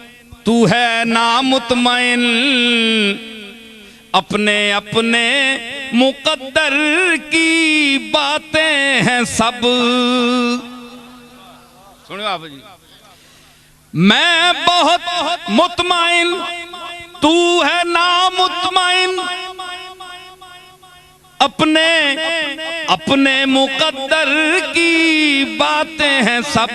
तू है नामुतमइन, अपने अपने मुकद्दर की बातें हैं सब। सुनियो आप जी, मैं बहुत मुतमइन, तू है नामुतमइन, अपने अपने मुकद्दर की बातें हैं सब।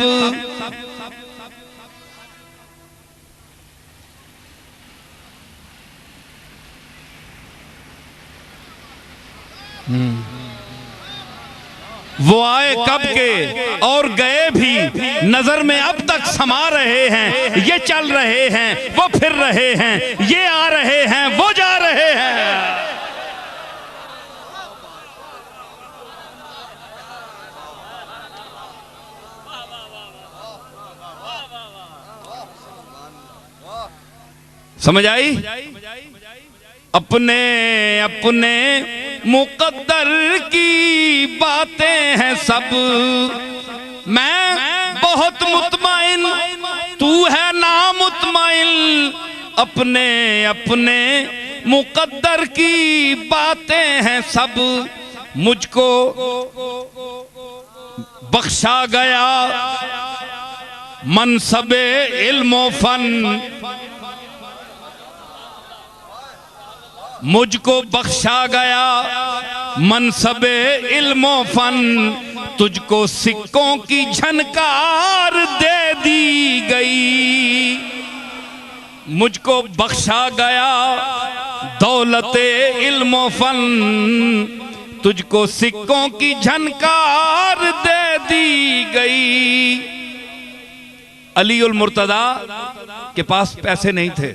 वो आए कब के और गए भी, नजर में अब तक समा रहे हैं। ये चल रहे हैं, वो फिर रहे हैं, ये आ रहे हैं, वो जा रहे हैं। समझ आई? अपने अपने मुकद्दर की बातें हैं सब। मैं बहुत मुतमइन, तू है नामुतमइन, अपने अपने मुकद्दर की बातें हैं सब। मुझको बख्शा गया मनसबे इल्म फन, मुझको बख्शा गया मनसबे इल्म फन, तुझको सिक्कों की झनकार दे दी गई। मुझको बख्शा गया दौलते इल्म फन, तुझको सिक्कों की झनकार दे दी गई। अली उल मुर्तदा के पास पैसे नहीं थे,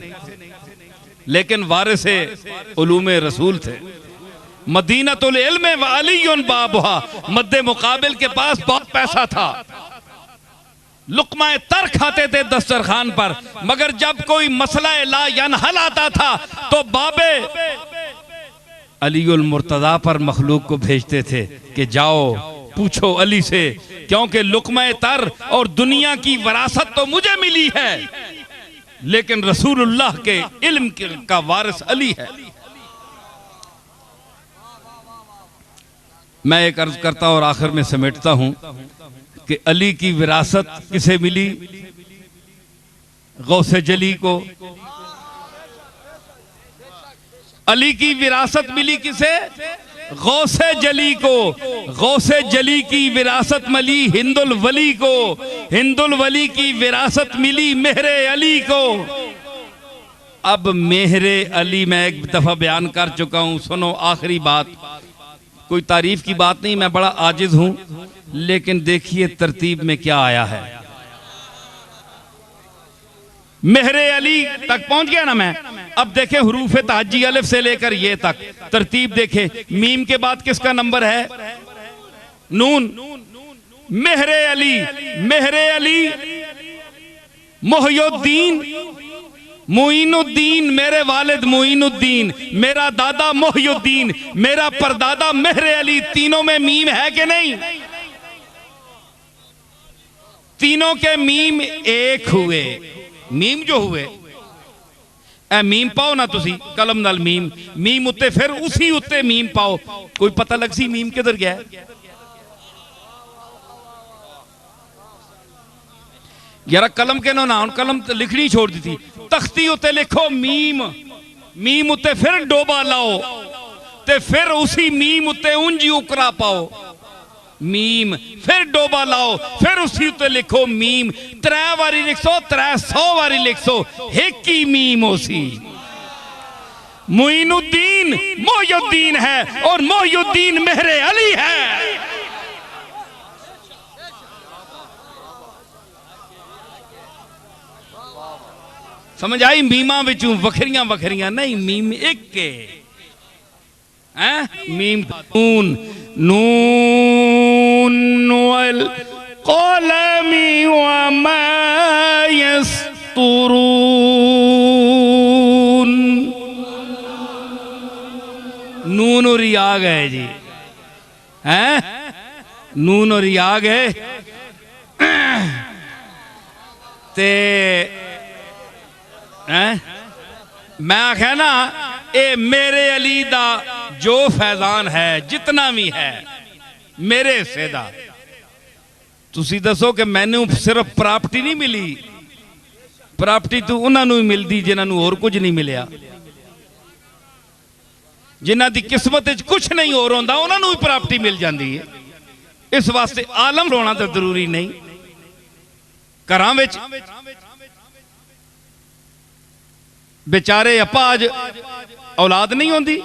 लेकिन वारिसे उलूमे रसूल थे। मदीनतुल इल्म व अलीयुन बाबुहा, मद्दे मुकाबिल के पास बहुत पैसा था। लुक़्मा तर खाते थे दस्तरखान पर, मगर जब कोई मसला ला यनहल आता था तो बाबे अलीउल मुर्तदा पर मखलूक को भेजते थे कि जाओ पूछो अली से, क्योंकि लुक़्मा तर और दुनिया की वरासत तो मुझे मिली है, लेकिन रसूलुल्लाह के इल्म का वारिस अली है। मैं एक अर्ज करता और आखिर में समेटता हूं कि अली की विरासत किसे मिली? गौसे जली को। अली की विरासत मिली किसे? गौसे जली को। गौसे जली की विरासत मिली हिंदुल वली को। हिंदुल वली की विरासत मिली मेहरे अली को। अब मेहरे अली मैं एक दफा बयान कर चुका हूं, सुनो आखिरी बात। कोई तारीफ की बात नहीं, मैं बड़ा आजिज हूं, लेकिन देखिए तरतीब में क्या आया है। मेहरे अली तक पहुंच गया ना मैं। अब देखें हुरूफ तहज्जी अलिफ से लेकर ये तक तरतीब देखें। मीम के बाद किसका नंबर है? नून। मेहरे अली, मेहरे अली, मोहियुद्दीन, मोइनुद्दीन, मेरे वालिद मोइनुद्दीन, मेरा दादा मोहियुद्दीन, मेरा परदादा मेहरे अली। तीनों में मीम है कि नहीं? तीनों के मीम एक हुए। मीम जो हुए ए मीम पाओ ना तुसी कलम नाल मीम, मीम उत्ते फिर उसी उत्ते मीम पाओ, कोई पता लग सी मीम किधर गया। यार कलम के नो ना, कलम तो लिखनी छोड़ दी थी। तख्ती उत्ते लिखो मीम, मीम उत्ते फिर डोबा लाओ, ते फिर उसी मीम उत्ते उंजी उकरा पाओ। मीम फिर डोबा लाओ, फिर उसी उत्ते लिखो मीम। 3 बारी लिखो, 300 बारी लिखो, एक ही मीम उसी। मोइनुद्दीन मोहियुद्दीन है और मोहियुद्दीन मेहरे अली है। समझ आई? मीमा विचों वखरियां वखरियां नहीं, मीम एक के हैं। मीम नून, नून वल क़लमी वमा यस्तुरून। नून और या गए जी, हैं? नून और या गए ते हैं मैं आख्या ना ये मेरे अली दा जो फैजान है जितना भी है मेरे हिस्से दा तुसी दसो कि मैनू सिर्फ प्राप्ति नहीं मिली प्राप्ति तो उन्होंने ही मिलती जिन्होंने होर कुछ नहीं मिलया जिन्हों की किस्मत कुछ नहीं होर होंदा उन्होंने भी प्राप्ति मिल जाती है इस वास्ते आलम होना तो जरूरी नहीं घरां विच बेचारे अपाज औलाद नहीं होंदी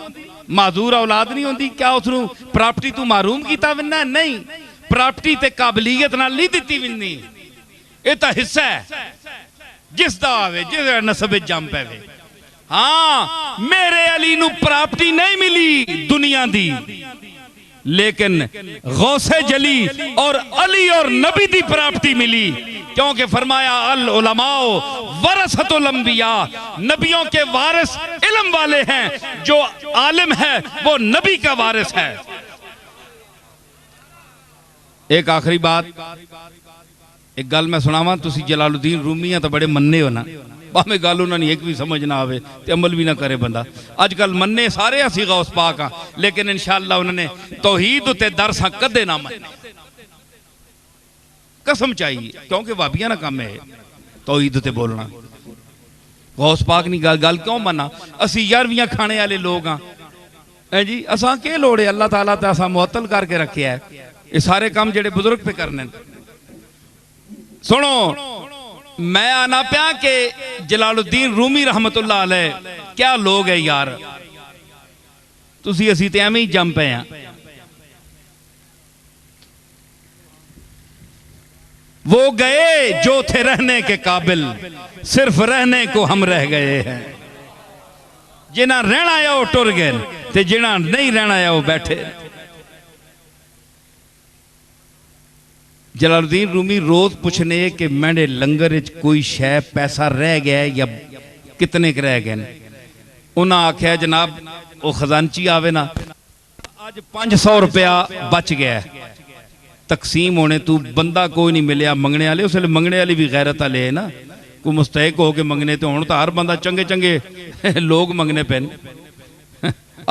माजूर औलाद नहीं होंदी क्या उसनू प्राप्ति तू मारूम किया विन्ना नहीं प्राप्ति ते काबलियत नाल नहीं दिती विन्नी ये तो हिस्सा है जिसदा आवे जिस नसब जम पैवे हाँ मेरे अली नू प्राप्ति नहीं मिली दुनिया दी लेकिन गौसे जली और अली और नबी दी प्राप्ति मिली क्योंकि फरमाया अल उलमाओ वरसतुल अंबिया नबियों के वारिस इल्म वाले हैं जो आलिम है वो नबी का वारिस है। एक आखिरी बात एक गल मैं सुनावा तुसी जलालुद्दीन रूमी तो बड़े मन्ने हो ना भावें गल उन्होंने एक भी समझ ना आवे ते अमल भी ना करे बंदा अजकल मन्ने सारे असी गौस पाक हाँ लेकिन इंशाअल्लाह उन्होंने तौहीद उत्ते दरस कदे ना मन्ने कसम चाहिए क्योंकि भाबियां ना काम है तौहीद उत्ते बोलना गौस पाक नहीं गल क्यों मना असी 11वीं खाने वाले लोग हाँ जी असा के लोड़ है अल्लाह ताला तो असा मुअत्तल करके रखे है ये सारे काम जेडे बुजुर्ग पे करने सुनो मैं आना प्या के जलालुद्दीन रूमी रहमतुल्लाह अलैह क्या लोग है यार तुसी असी ते एवें ही जम पे हैं वो गए जो थे रहने के काबिल सिर्फ रहने को हम रह गए हैं जिन्हें रहना आया वो टुर गए ते जिन्हें नहीं रहना आया वो बैठे। जलालुद्दीन रूमी रोज पूछने कि मेरे लंगर कोई शै पैसा रह गया है या कितने के रह गए उन्हें आख्या जनाब वो खजानची आवे ना अज 500 रुपया बच गया तकसीम होने तू बंदा कोई नहीं मिलया मंगने वाले उसले मंगने वाली भी गैरत वाले है ना कोई मुस्तैक हो के मंगने तो हूँ तो हर बंदा चंगे चंगे लोग मंगने पे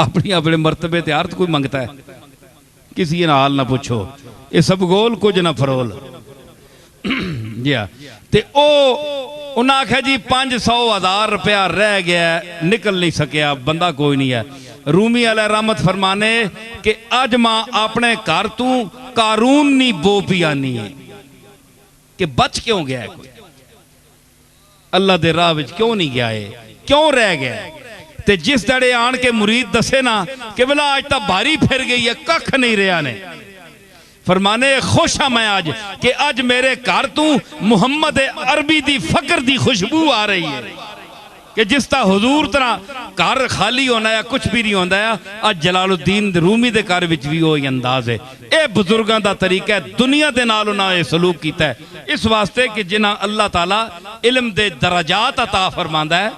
अपनी अपने मरतबे ते हर कोई मंगता है किसी नाल ना पूछो ये सब गोल कुछ ना फरोल जी हाँ ते उन्हें आख्या जी 500,000 रुपया रह गया निकल नहीं सकिया बंदा कोई नहीं है। रूमी अलैह रहमत फरमाने कि अज मां अपने घर तू कारून नहीं बो पियानी है कि बच क्यों गया है कोई अल्लाह दे राह विच क्यों नहीं गया है क्यों रह गया ते जिस दड़े आन के मुरीद दसे ना कि बोला आज तक भारी फिर गई है कख नहीं रहा ने फरमाने खुश हाँ मैं आज कि आज मेरे घर तू मुहम्मद अरबी दी फकर दी खुशबू आ रही है कि जिस तरह हुजूर तरह घर खाली होना है कुछ भी नहीं होता है आज जलालुद्दीन रूमी दे घर विच भी वही अंदाज है। यह बुजुर्गों का तरीका है दुनिया के नाल उन्होंने सलूक किया है इस वास्ते कि जिन्हें अल्लाह ताला इल्म दे दराजात अता फरमांदा है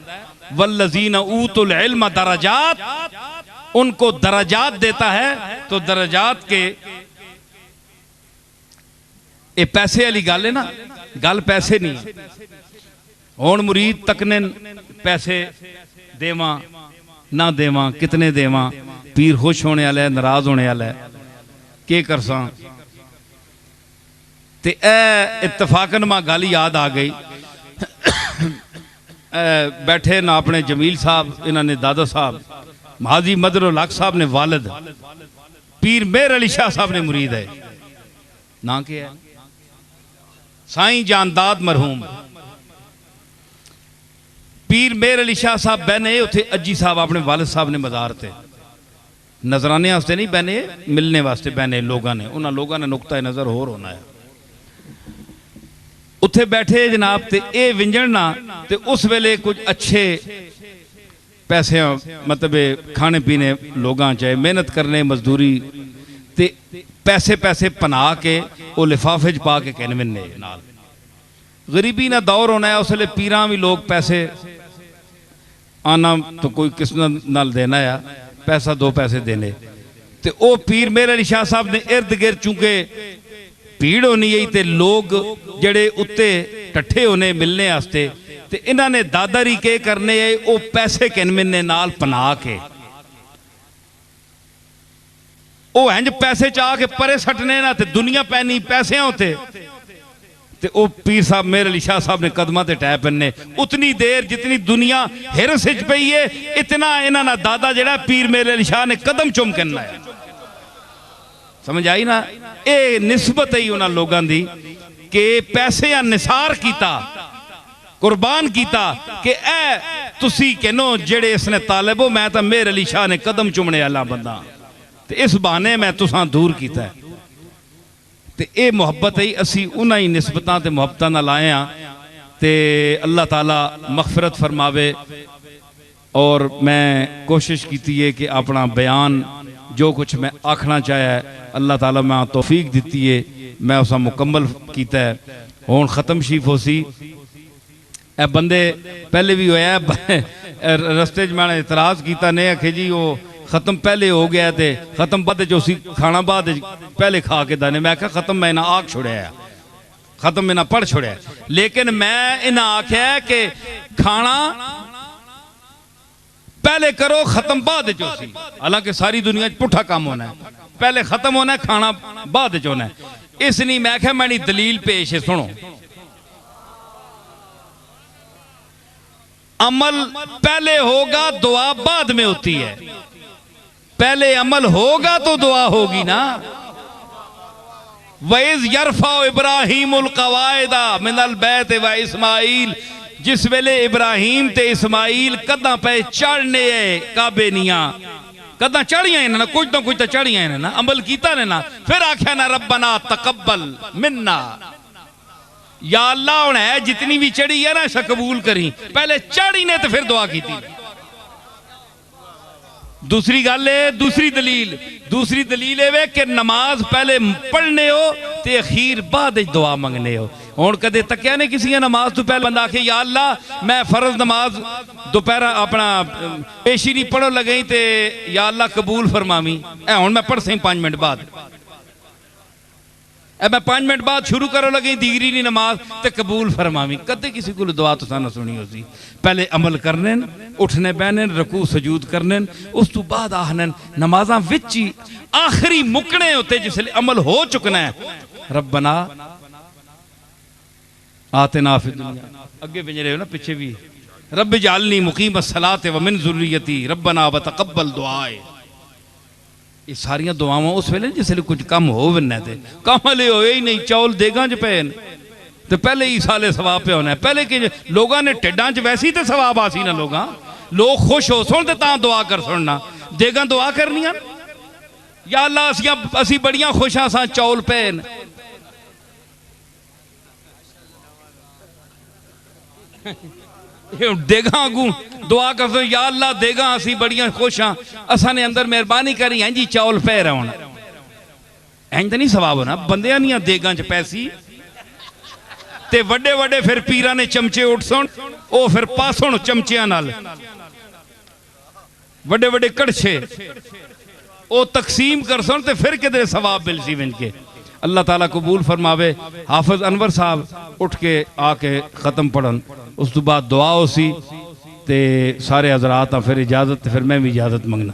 वल्लज़ीन ऊतुल इल्म दराजात उनको दराजात देता है तो दराजात के ये पैसे वाली गल है ना गल पैसे नहीं हुण मुरीद तकने पैसे देवा ना देवा कितने देवा पीर खुश होने वाला है नाराज होने वाला है के करसा ते इत्तफाकन मां गल याद आ गई बैठे ना अपने जमील साहब इन्होंने दादा साहब हाजी मदरुल हक साहब ने वालिद पीर मेहर अली शाह साहब ने मुरीद है ना क्या है साईं जानदाद मरहूम पीर मेहर अली शाह साहब बहने उथे अज्जी साहब अपने वालिद साहब ने मज़ार थे नजराने वास्ते नहीं बहने मिलने वास्ते बहने लोगों ने उन्होंने लोगों ने नुकता नज़र होर होना है उत्थे बैठे जनाब ते ए विंजणना ते उस वेले कुछ अच्छे पैसे मतलब खाने पीने लोगों चाहे मेहनत करने मजदूरी ते पैसे पैसे पना के वो लिफाफे च पा के कहने नाल गरीबी ना दौर होना है उसले पीरा भी लोग पैसे आना तो कोई किस नाल देना है पैसा दो पैसे देने ते ओ पीर मेहर अली शाह साहब ने इर्द गिर्द चूंकि भीड़ होनी है ते लोग जड़े उत्ते टट्ठे होने मिलने वास्ते ते इन्हां ने दादारी के करने है वो पैसे किनमिने नाल पना के वो इंज पैसे चाह के परे सटने ना ते दुनिया पैनी पैसे होते ते ओ पीर साहब मेरे अली शाह साहब ने कदमां ते टै पैने उतनी देर जितनी दुनिया हिरस विच पई है इतना इन्हां दा दादा जेड़ा पीर मेरे अली शाह ने कदम चुम करना है। समझ आई ना? ये निस्बत है उन्हां लोगां दी कि पैसे निसार किया कुर्बान किया कि ए तुसी कहनो जेड़े इसने तालिब हो मैं तो मेरे अली शाह ने कदम चुमने वाला बंदा ते इस बहाने मैं तुसां दूर किया है। ते ये मुहब्बत है असी उन्हां ही निस्बतां ते मुहब्बतां नाल आए हां ते अल्लाह ताला मगफिरत फरमावे। और मैं कोशिश की है कि अपना बयान जो कुछ मैं आखना चाहे अल्लाह ताला मैं तौफीक दी है मैं उस मुकम्मल किया है। हुण खत्म शीफ हो सी ए बंदे पहले भी होया रस्ते मैंने इतराज किया ने आखे जी वो खत्म पहले हो गया थे खत्म बाद उसी खाना बाद पहले खा के दाने मैं आख्या खत्म मैं इन्हें आख छोड़िया खत्म इन्हें पढ़ छोड़िया लेकिन मैं इन्हें आख्या कि खाना पहले करो खत्म बाद चौसी। हालांकि सारी दुनिया पुठा काम होना है पहले खत्म होना है खाना बाद च होना है। इस नहीं मैं क्या मैंने दलील पेश है सुनो। अमल पहले होगा दुआ बाद में होती है। पहले अमल होगा तो दुआ होगी ना। वैज़ यरफा इब्राहीमुल कवायदा मिनल बैत व इस्माइल जिस वेले इब्राहिम ते इस्माइल कदा पे चढ़ने काबे निया कदा चढ़िया ना कुछ तो चढ़िया ना अमल किया ने ना फिर आख्या ना रब्बना तकब्बल मिन्ना या अल्लाह हुण है जितनी भी चढ़ी है ना इसे कबूल करी पहले चढ़ी ने तो फिर दुआ की। दूसरी गल है दूसरी दलील है कि नमाज पहले पढ़ने हो ते अखीर बाद दुआ मंगने हो। हुण कदे तक्या ने किसी नमाज तो पहले बंदा आखे या अल्लाह मैं फर्ज नमाज दोपहर अपना पेशी नहीं पढ़ो लगे ते या अल्लाह कबूल फरमावी ए हुण मैं पढ़ सही 5 मिनट बाद ए मैं 5 मिनट बाद शुरू करो लगे दीगरी नहीं नमाज ते कबूल फरमावी। कदे किसी को दुआ तो ना सुनी हो सी। पहले अमल करने उठने बहने रकू सजूद करने उस तो बाद आहने नमाजा विच ही आखिरी मुकने होते जिसले अमल हो चुकना है रब्बना आतिना फिद दुनिया अगे भेज रहे हो ना पीछे भी रब जालनी मुकीम सलाते व मिन ज़ुर्रियती रब्बना व तकब्बल दुआए। ये सारिया दुआवां उस वेले जिसले कुछ कम हो बनना थे कम हले होए ही नहीं चौल देगा च पे तो पहले ही साले सवाब पे होना है। पहले कि लोगों ने टिड्डा च वैसी तो सवाब आसी ना लोग खुश हो सुन तो दुआ कर सुनना देगा दुआ करनिया या अल्लाह असी बड़िया खुश हाँ सा चौल पे देगा अगू दुआ कर दो या अल्लाह देगा असी बड़िया खुश हाँ असा ने अंदर मेहरबानी करी इंज चौल पे रहा इंज तो नहीं सवाब होना बंदियां नहीं देगा च पैसी ते वड्डे वड्डे फिर पीरा ने चमचे उठ सुन ओ फिर पासुन चमचियां नाल वड्डे वड्डे कड़छे ओ तकसीम कर सुन ते फिर किधरे सवाब मिल सी विंज के। अल्लाह ताला कबूल फरमावे। हाफिज अनवर साहब उठ के आके खत्म पढ़न उस तो बाद दुआ हो सी ते सारे हजरात फिर इजाजत फिर मैं भी इजाजत मंगना।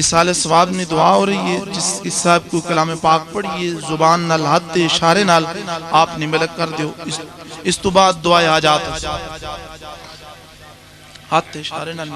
इस साल सवाब ने दुआ हो रही है जिस साहब को कलाम पाक पढ़िए जुबान नाल हाथ दे इशारे नाल आपने मलक कर दियो इस तो बाद दुआ हाजात हाथ दे इशारे नाल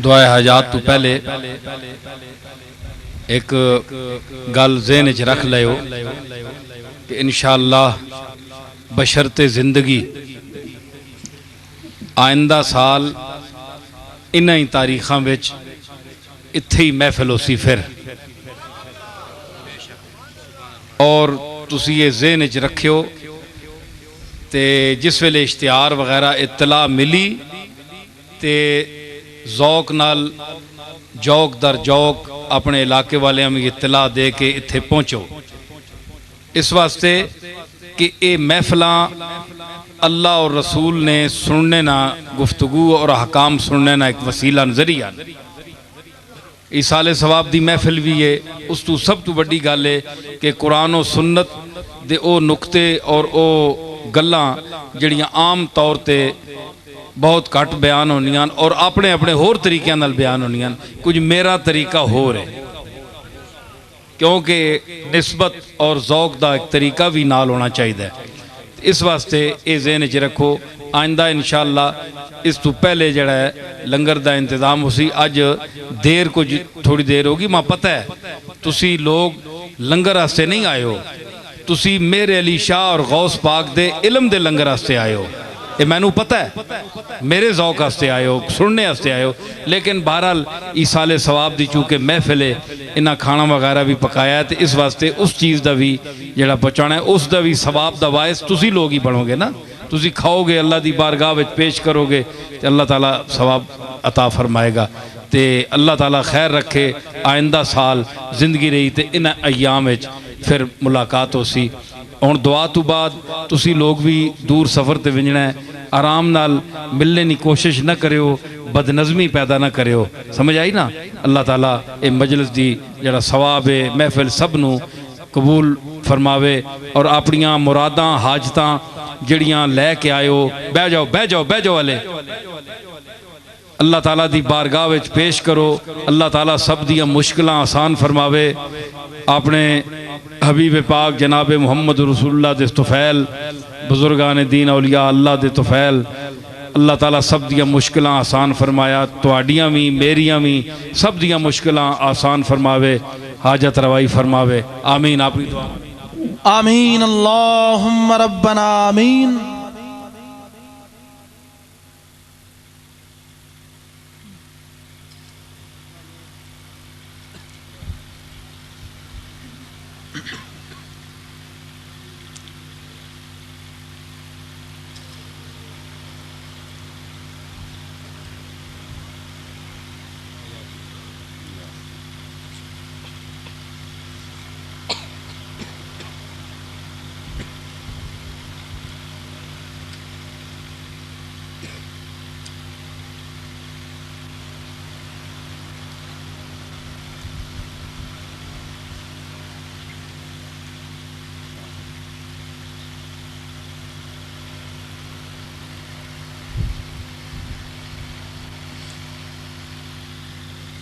दुआ हाजात तो पहले एक गल ज़हन च रख लियो कि इंशाअल्लाह बशरते जिंदगी आइंदा साल इन्हां ही तारीखां विच इत्थे ही महफिल होसी फिर और तुसी ये ज़हन च रखियो ते जिस वेले इश्तिहार वगैरह इत्तला मिली ते जौक नाल जौक दर जौक अपने इलाके वाले में इत्तला दे के इत्थे पहुँचो इस वास्ते कि ये महफिलां अल्लाह और रसूल ने सुनने ना गुफ्तगू और हकाम सुनने ना एक वसीला नजरिया इस साले सवाब दी महफिल भी है उस तो सब तो बड़ी गल है कि कुरान और सुन्नत दे ओ नुकते और ओ गल्लां जड़ियां आम तौर ते बहुत घट बयान होनियां और अपने अपने होर तरीक़े नाल बयान होनियां कुछ मेरा तरीका होर है क्योंकि निस्बत और ज़ौक दा एक तरीका भी नाल होना चाहिए इस वास्ते ये ज़हन च रखो आइंदा इंशाअल्लाह इस तो पहले जड़ा है लंगर दा इंतज़ाम उसी अज देर कुछ थोड़ी देर होगी मां पता है तुसी लोग लंगर वास्ते नहीं आए हो तुसी मेरे अली शाह और गौस पाक दे इलम दे लंगर वास्ते आए हो ये मैनू पता है मेरे ज़ौक वास्ते आए हो सुनने वास्ते आए हो लेकिन बहरहाल इस साले सवाब दी चूँकि महफिल है इन्हें खाना वगैरह भी पकाया है तो इस वास्ते उस चीज़ का भी जड़ा पहुँचाना है उसका भी सवाब का वायस तुसी लोग ही बनोगे ना तुसी खाओगे अल्लाह की बारगाह में पेश करोगे तो अल्लाह ताला सवाब अता फरमाएगा तो अल्लाह ताला खैर रखे आइंदा साल जिंदगी रही तो इन्हें अयाम फिर मुलाकात हो सी हुण दुआ तो बाद तुसी लोग भी दूर सफ़र ते विंजना है आराम नाल मिलने की कोशिश न करियो बदनज़मी पैदा न करियो समझ आई ना अल्लाह ताला ये मजलिस दी जड़ा सवाब है महफिल सब नू कबूल फरमावे और अपनियां मुरादां हाजतां जड़ियां लैके आयो बह जाओ बह जाओ बह जाओ वाले अल्लाह ताला दी बारगाह विच पेश करो अल्लाह ताला सब दियां मुश्किलां आसान फरमावे अपने हबीब पाक जनाब मुहम्मद रसूलुल्लाह दे तुफैल बुजुर्गान दीन औलिया अल्लाह दे तुफैल अल्लाह ताला सब दियां मुश्किलां आसान फरमाया तुहाडियां भी मेरियां भी सब दियां मुश्किलां आसान फरमावे हाजत रवाई फरमावे आमीन अपनी दुआ आमीन अल्लाहुम्मा रब्बना आमीन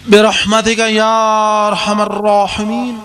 बिरहमतिका या अरहमर राहिमीन।